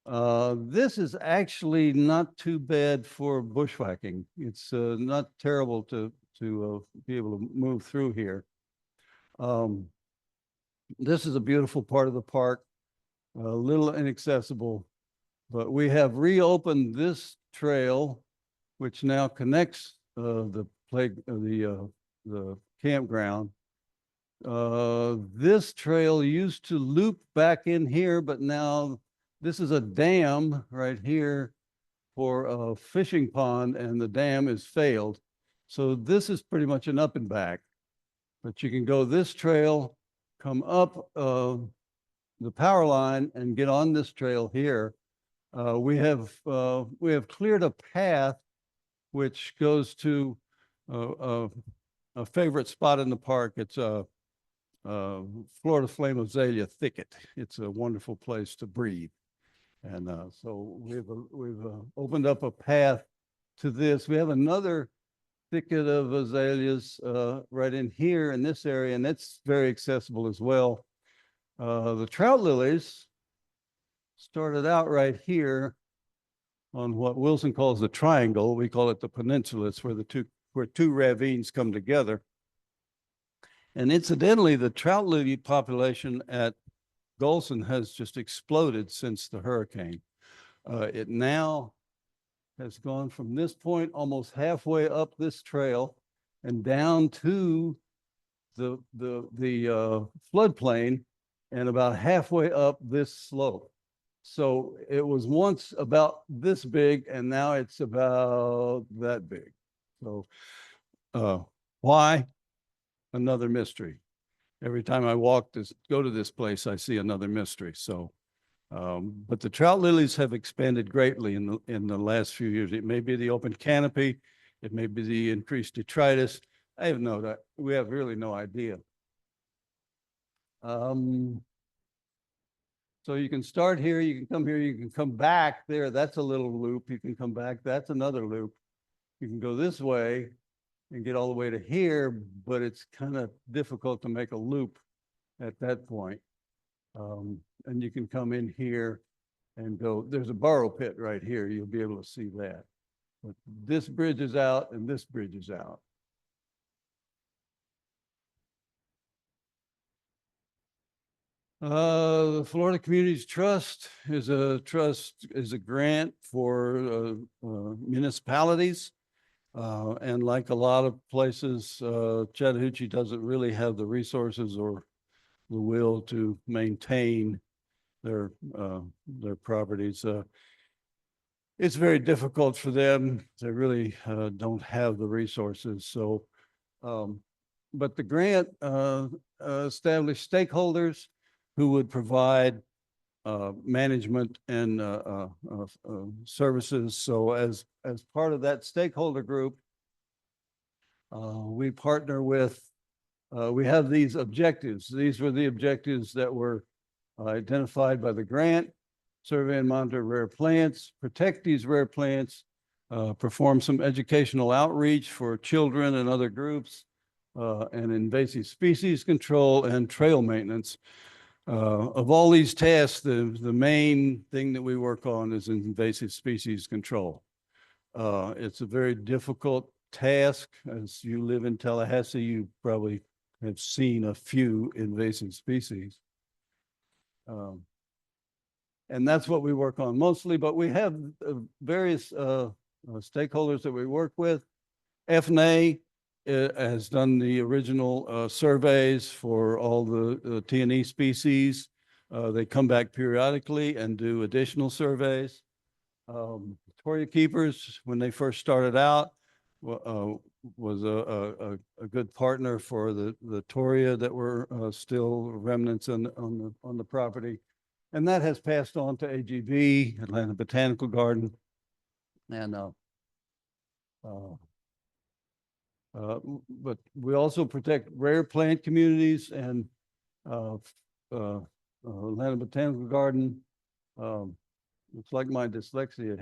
This is actually not too bad for bushwhacking. It's not terrible to be able to move through here. This is a beautiful part of the park, a little inaccessible, but we have reopened this trail, which now connects the campground. This trail used to loop back in here, but now this is a dam right here for a fishing pond, and the dam is failed. So this is pretty much an up and back, but you can go this trail, come up the power line and get on this trail here. We have cleared a path which goes to a favorite spot in the park. It's a Florida flame azalea thicket. It's a wonderful place to breathe. And so we've opened up a path to this. We have another thicket of azaleas right in here in this area, and that's very accessible as well. The trout lilies started out right here on what Wilson calls the triangle. We call it the peninsula. It's where two ravines come together. And incidentally, the trout lily population at Golson has just exploded since the hurricane. It now has gone from this point almost halfway up this trail and down to the floodplain and about halfway up this slope. So it was once about this big and now it's about that big. So why? Another mystery. Every time I go to this place, I see another mystery. So, but the trout lilies have expanded greatly in the last few years. It may be the open canopy, it may be the increased detritus. We have really no idea. So you can start here, you can come here, you can come back there. That's a little loop. You can come back. That's another loop. You can go this way and get all the way to here, but it's kind of difficult to make a loop at that point. And you can come in here and go, there's a borrow pit right here. You'll be able to see that. But this bridge is out and this bridge is out. The Florida Communities Trust is a grant for municipalities. And like a lot of places, Chattahoochee doesn't really have the resources or the will to maintain their properties. It's very difficult for them. They really don't have the resources. So, but the grant established stakeholders who would provide management and services. So as part of that stakeholder group, we partner with, we have these objectives. These were the objectives that were identified by the grant: survey and monitor rare plants, protect these rare plants, perform some educational outreach for children and other groups, and invasive species control and trail maintenance. Of all these tasks, the main thing that we work on is invasive species control. It's a very difficult task. As you live in Tallahassee, you probably have seen a few invasive species. And that's what we work on mostly, but we have various stakeholders that we work with. FNA has done the original surveys for all the T&E species. They come back periodically and do additional surveys. Toria Keepers, when they first started out, was a good partner for the Toria that were still remnants on the property. And that has passed on to AGB, Atlanta Botanical Garden, and but we also protect rare plant communities, and Atlanta Botanical Garden. Looks like my dyslexia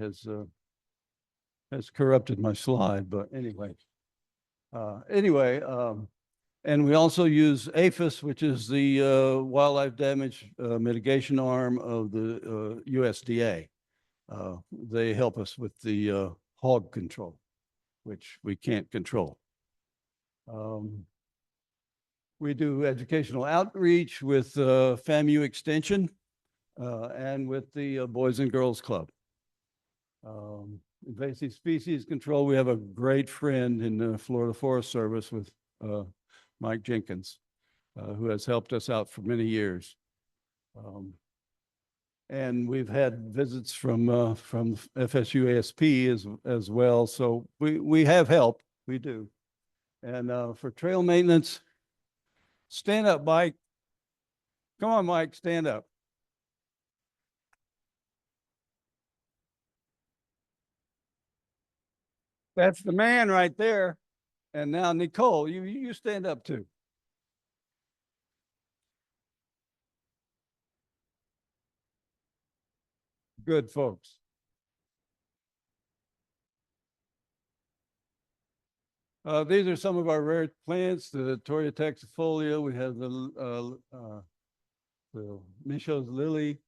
has corrupted my slide, but anyway. And we also use APHIS, which is the wildlife damage mitigation arm of the USDA. They help us with the hog control, which we can't control. We do educational outreach with FAMU Extension and with the Boys and Girls Club. Invasive species control, we have a great friend in the Florida Forest Service with Mike Jenkins, who has helped us out for many years. And we've had visits from FSUASP as well. So we have help, we do. And for trail maintenance, stand up, Mike. Come on, Mike, stand up. That's the man right there. And now Nicole, you stand up too. Good folks. These are some of our rare plants, the Toria taxifolia. We have the Michaux's lily.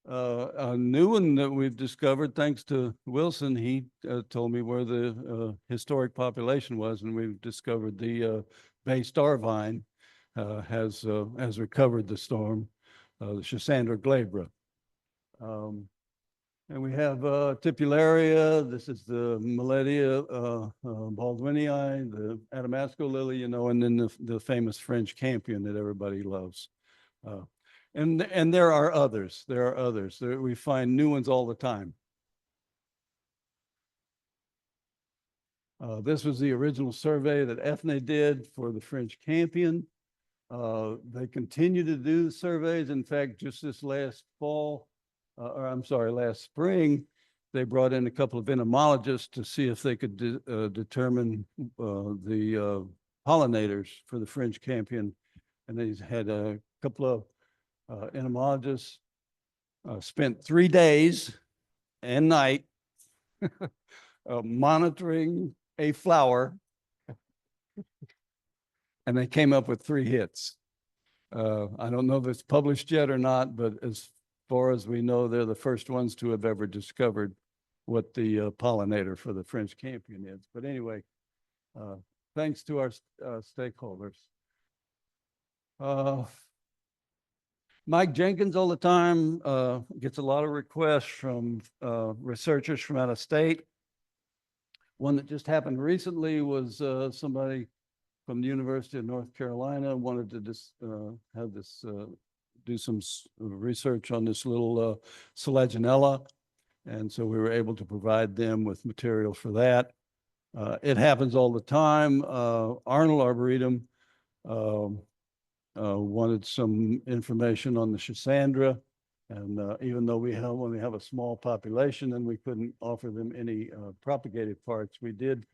A new one that we've discovered, thanks to Wilson, he told me where the historic population was, and we've discovered the Bay Star vine has recovered the storm, the Schisandra glabra. And we have Tipularia, this is the Miletia baldwinii, the Adamasco lily, you know, and then the famous French campion that everybody loves. And there are others, we find new ones all the time. This was the original survey that FNA did for the French campion. They continue to do the surveys. In fact, just this last fall, or I'm sorry, last spring, they brought in a couple of entomologists to see if they could determine the pollinators for the French campion. And they had a couple of entomologists spent 3 days and night monitoring a flower, and they came up with 3 hits. I don't know if it's published yet or not, but as far as we know, they're the first ones to have ever discovered what the pollinator for the French campion is. But anyway, thanks to our stakeholders. Mike Jenkins all the time gets a lot of requests from researchers from out of state. One that just happened recently was somebody from the University of North Carolina wanted to just have this do some research on this little Selaginella. And so we were able to provide them with material for that. It happens all the time. Arnold Arboretum wanted some information on the Schisandra. And even though we only have a small population and we couldn't offer them any propagated parts, we did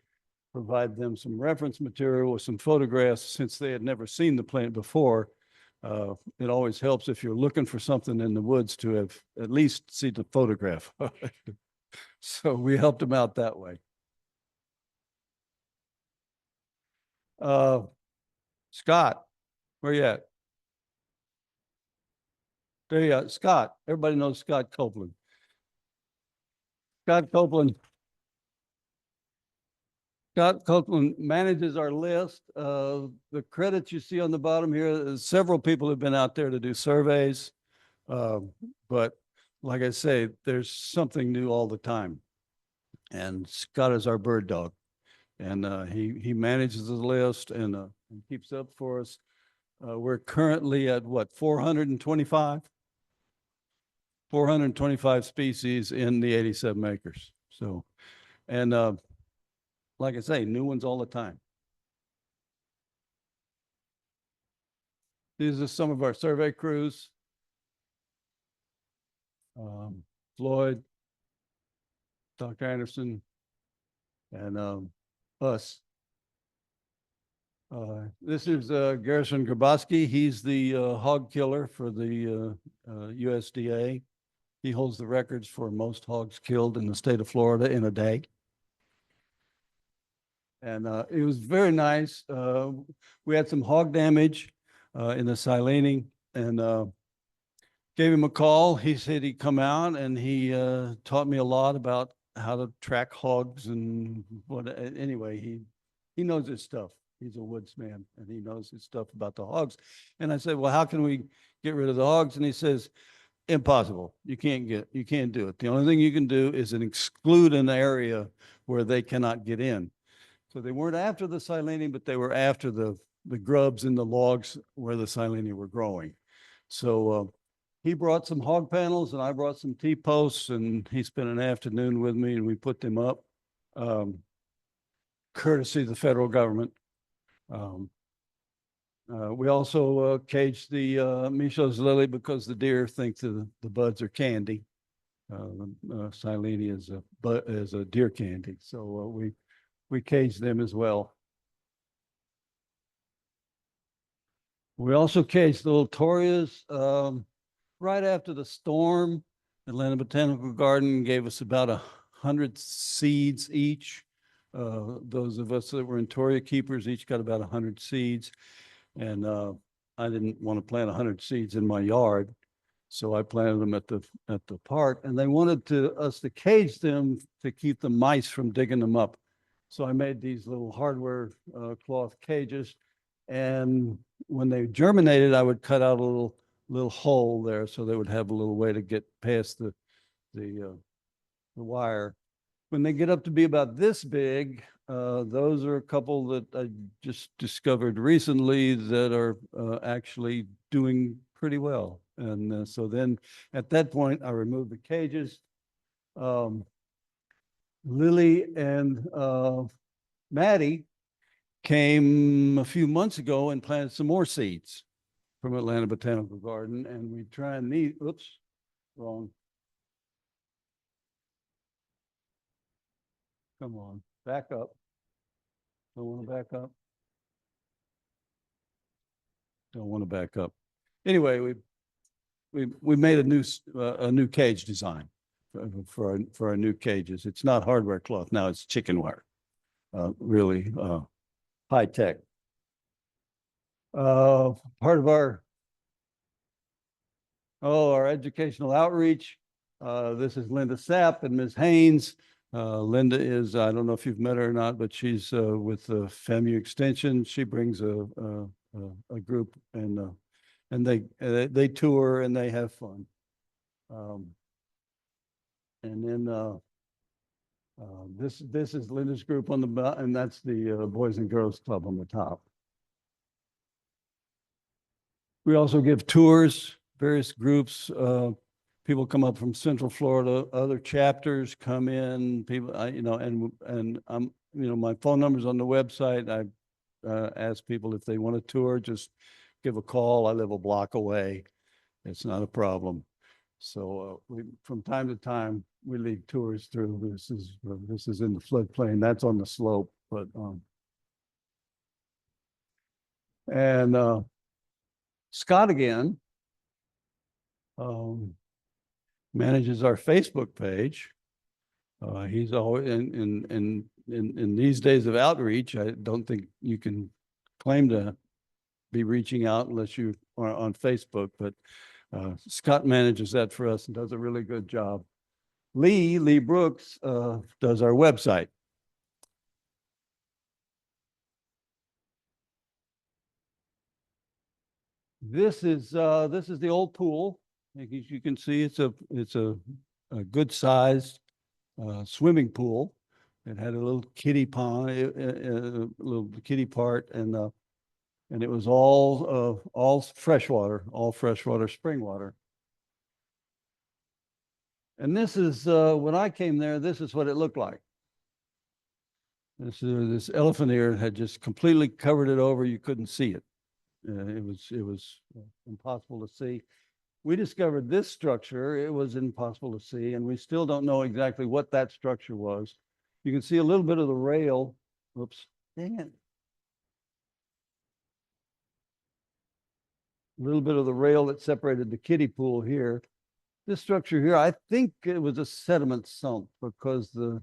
provide them some reference material with some photographs since they had never seen the plant before. It always helps if you're looking for something in the woods to have at least seen the photograph. So we helped them out that way. Scott, where you at? There you are, Scott. Everybody knows Scott Copeland. Scott Copeland manages our list. The credits you see on the bottom here, several people have been out there to do surveys. But like I say, there's something new all the time. And Scott is our bird dog. And he manages the list and keeps up for us. We're currently at what, 425? 425 species in the 87 acres. So, and like I say, new ones all the time. These are some of our survey crews. Floyd, Dr. Anderson, and us. This is Garrison Grabowski. He's the hog killer for the USDA. He holds the records for most hogs killed in the state of Florida in a day. And it was very nice. We had some hog damage in the Silene, and gave him a call. He said he'd come out, and he taught me a lot about how to track hogs and what. Anyway, he knows his stuff. He's a woodsman, and he knows his stuff about the hogs. And I said, well, how can we get rid of the hogs? And he says, impossible. You can't do it. The only thing you can do is exclude an area where they cannot get in. So they weren't after the Silene, but they were after the grubs in the logs where the Silene were growing. So he brought some hog panels and I brought some T-posts, and he spent an afternoon with me and we put them up, courtesy of the federal government. We also caged the Michos lily because the deer think the buds are candy. Silene is a deer candy. So we caged them as well. We also caged the little Torias. Right after the storm, Atlanta Botanical Garden gave us about 100 seeds each. Those of us that were in Toria keepers each got about 100 seeds. And I didn't want to plant 100 seeds in my yard, so I planted them at the park. And they wanted us to cage them to keep the mice from digging them up. So I made these little hardware cloth cages. And when they germinated, I would cut out a little hole there so they would have a little way to get past the the wire. When they get up to be about this big, those are a couple that I just discovered recently that are actually doing pretty well. And so then at that point, I removed the cages. Lily and Maddie came a few months ago and planted some more seeds from Atlanta Botanical Garden, and we try and need, oops, wrong. Come on, back up. Don't want to back up. Don't want to back up. Anyway, we made a new cage design for our new cages. It's not hardware cloth now; it's chicken wire. Really high tech. Part of our educational outreach. This is Linda Sapp and Ms. Haynes. Linda is, I don't know if you've met her or not, but she's with the FAMU Extension. She brings a group, and they tour and they have fun. And then this is Linda's group on the bottom, and that's the Boys and Girls Club on the top. We also give tours, various groups. People come up from Central Florida, other chapters come in, people, and I'm, my phone number's on the website. I ask people if they want a tour, just give a call. I live a block away. It's not a problem. So we, from time to time, we lead tours through. This is in the floodplain. That's on the slope, but Scott again manages our Facebook page. He's always in these days of outreach. I don't think you can claim to be reaching out unless you are on Facebook, but Scott manages that for us and does a really good job. Lee Brooks does our website. This is the old pool. As you can see, it's a good sized swimming pool. It had a little kiddie pond, a little kiddie part, and it was all freshwater spring water. And this is when I came there, this is what it looked like. This elephant ear had just completely covered it over. You couldn't see it. It was impossible to see. We discovered this structure. It was impossible to see, and we still don't know exactly what that structure was. You can see a little bit of the rail. Oops, dang it. A little bit of the rail that separated the kiddie pool here. This structure here, I think it was a sediment sump because the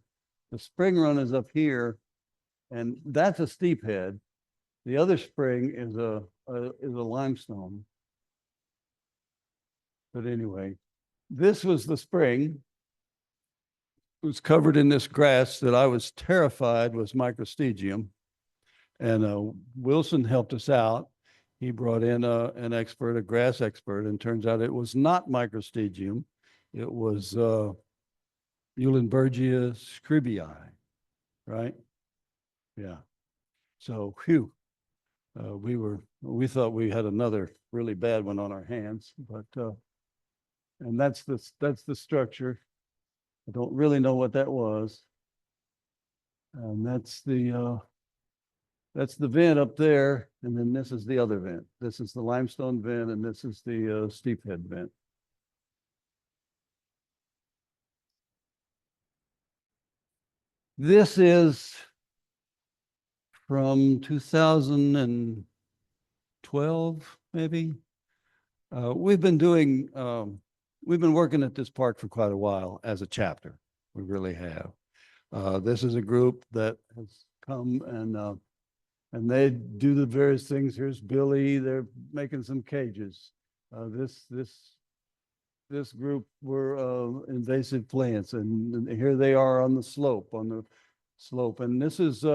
spring run is up here, and that's a steep head. The other spring is a limestone. But anyway, this was the spring. It was covered in this grass that I was terrified was microstegium. And Wilson helped us out. He brought in an expert, a grass expert, and turns out it was not microstegium. It was Eulenbergia scribii, right? Yeah. So, phew. We thought we had another really bad one on our hands, but and that's the structure. I don't really know what that was. And that's the vent up there, and then this is the other vent. This is the limestone vent, and this is the steep head vent. This is from 2012, maybe. We've been working at this park for quite a while as a chapter. We really have. This is a group that has come and they do the various things. Here's Billy. They're making some cages. This group were invasive plants, and here they are on the slope. And this is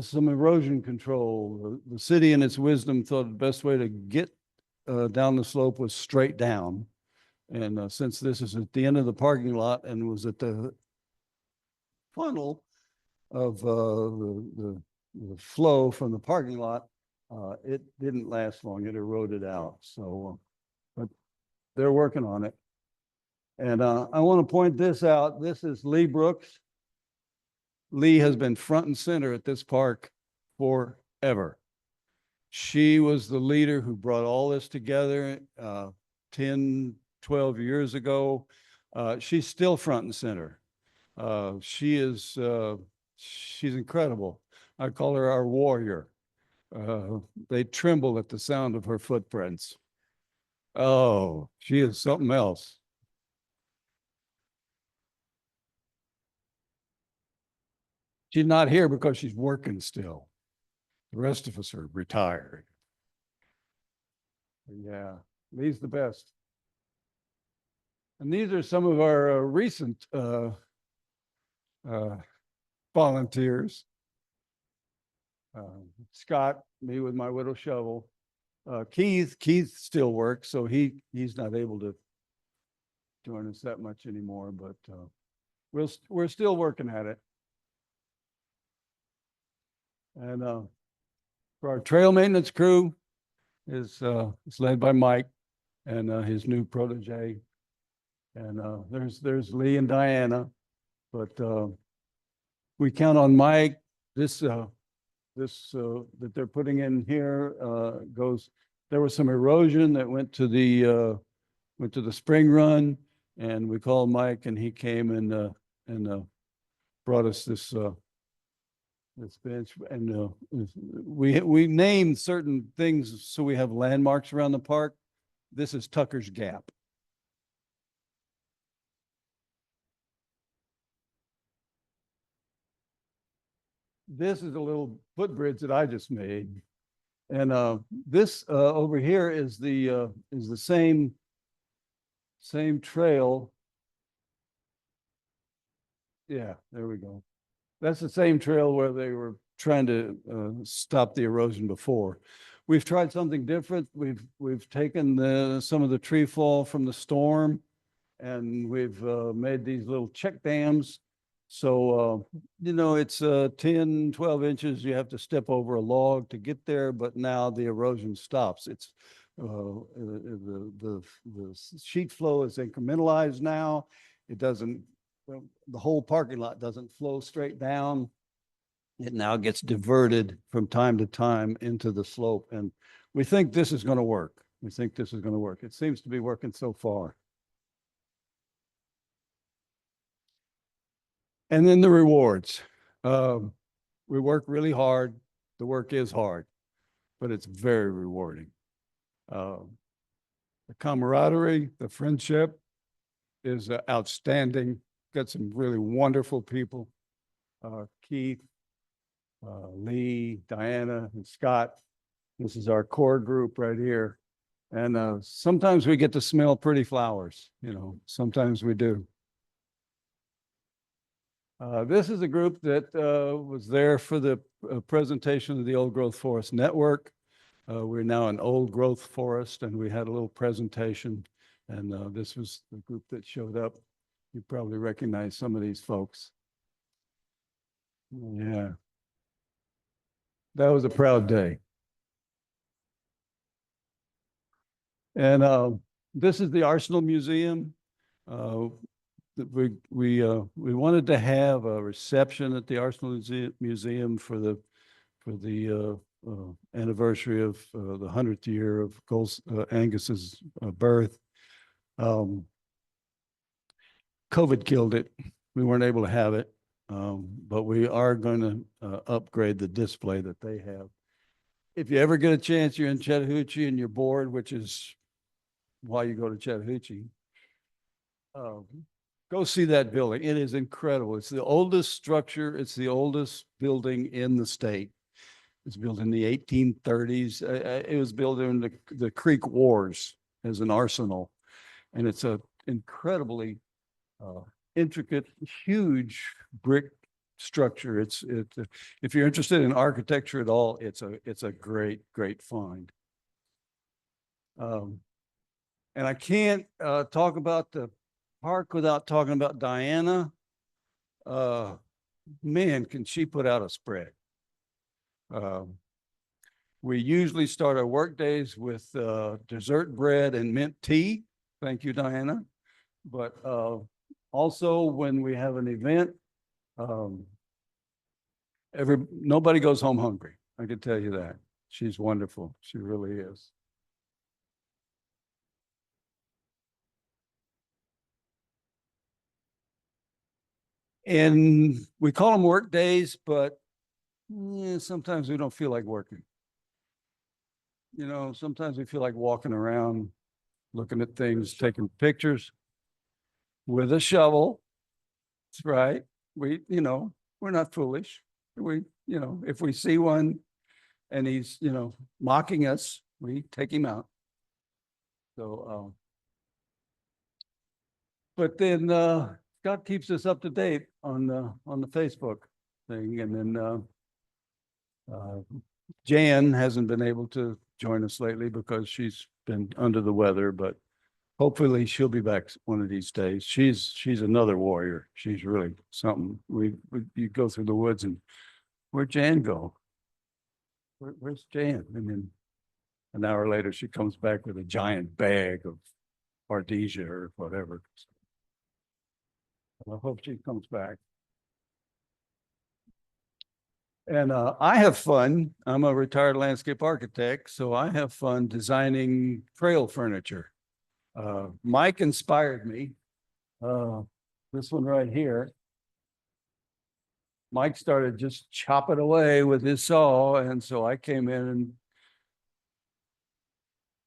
some erosion control. The city, in its wisdom, thought the best way to get down the slope was straight down, And since this is at the end of the parking lot and was at the funnel of the flow from the parking lot, it didn't last long. It eroded out. So, but they're working on it. And I want to point this out. This is Lee Brooks. Lee has been front and center at this park forever. She was the leader who brought all this together 10, 12 years ago. She's still front and center. She's incredible. I call her our warrior. They tremble at the sound of her footprints. Oh, she is something else. She's not here because she's working still. The rest of us are retired. Yeah, Lee's the best. And these are some of our recent volunteers. Scott, me with my widow shovel. Keith still works, so he's not able to join us that much anymore, but we're still working at it. And for our trail maintenance crew is led by Mike and his new protege. And there's Lee and Diana, but we count on Mike. This that they're putting in here goes. There was some erosion that went to the spring run, and we called Mike, and he came and brought us this bench. And we named certain things so we have landmarks around the park. This is Tucker's Gap. This is a little footbridge that I just made. And this over here is the same trail. Yeah, there we go. That's the same trail where they were trying to stop the erosion before. We've tried something different. We've taken some of the tree fall from the storm, and we've made these little check dams. So, it's 10, 12 inches. You have to step over a log to get there, but now the erosion stops. It's the sheet flow is incrementalized now. It doesn't, the whole parking lot doesn't flow straight down. It now gets diverted from time to time into the slope. And we think this is going to work. We think this is going to work. It seems to be working so far. And then the rewards. We work really hard. The work is hard, but it's very rewarding. The camaraderie, the friendship is outstanding. Got some really wonderful people. Keith, Lee, Diana, and Scott. This is our core group right here. And sometimes we get to smell pretty flowers, sometimes we do. This is a group that was there for the presentation of the Old Growth Forest Network. We're now an old growth forest, and we had a little presentation, and this was the group that showed up. You probably recognize some of these folks. Yeah. That was a proud day. And this is the Arsenal Museum. We wanted to have a reception at the Arsenal Museum for the anniversary of the 100th year of Angus's birth. COVID killed it. We weren't able to have it, but we are going to upgrade the display that they have. If you ever get a chance, you're in Chattahoochee and you're bored, which is why you go to Chattahoochee. Go see that building. It is incredible. It's the oldest structure. It's the oldest building in the state. It's built in the 1830s. It was built during the Creek Wars as an arsenal. And it's a incredibly intricate, huge brick structure. If you're interested in architecture at all, it's a great find. And I can't talk about the park without talking about Diana. Man, can she put out a spread. We usually start our work days with dessert bread and mint tea. Thank you, Diana. But also when we have an event, nobody goes home hungry. I can tell you that. She's wonderful. She really is. And we call them work days, but sometimes we don't feel like working. You know, sometimes we feel like walking around, looking at things, taking pictures with a shovel. That's right. We're not foolish. If we see one and he's, mocking us, we take him out. So, but then Scott keeps us up to date on the Facebook thing, and then Jan hasn't been able to join us lately because she's been under the weather, but hopefully she'll be back one of these days. She's another warrior. She's really something. You go through the woods and where'd Jan go? Where's Jan? And then an hour later, she comes back with a giant bag of Ardesia or whatever. I hope she comes back. And I have fun. I'm a retired landscape architect, so I have fun designing trail furniture. Mike inspired me. This one right here. Mike started just chopping away with his saw, and so I came in and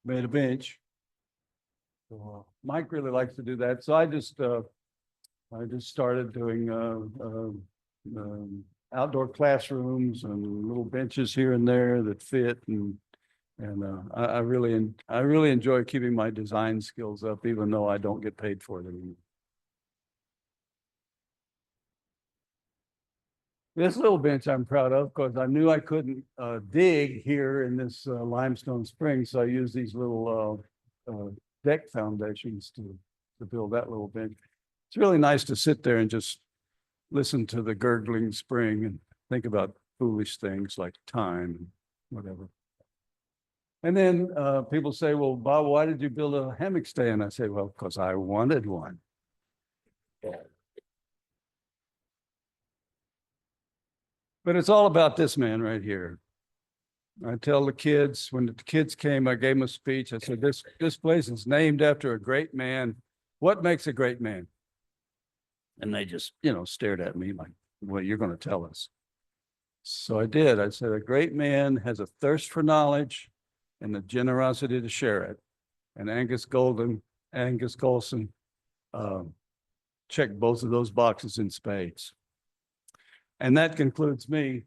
made a bench. So, Mike really likes to do that, so I just started doing outdoor classrooms and little benches here and there that fit, and I really enjoy keeping my design skills up, even though I don't get paid for them. This little bench I'm proud of because I knew I couldn't dig here in this limestone spring, so I used these little deck foundations to build that little bench. It's really nice to sit there and just listen to the gurgling spring and think about foolish things like time and whatever. And then people say, well, Bob, why did you build a hammock stand? I say, well, because I wanted one. But it's all about this man right here. I tell the kids, when the kids came, I gave them a speech. I said, this place is named after a great man. What makes a great man? And they just, stared at me like, well, you're going to tell us. So I did. I said, a great man has a thirst for knowledge and the generosity to share it. And Angus Golson checked both of those boxes in spades. And that concludes me.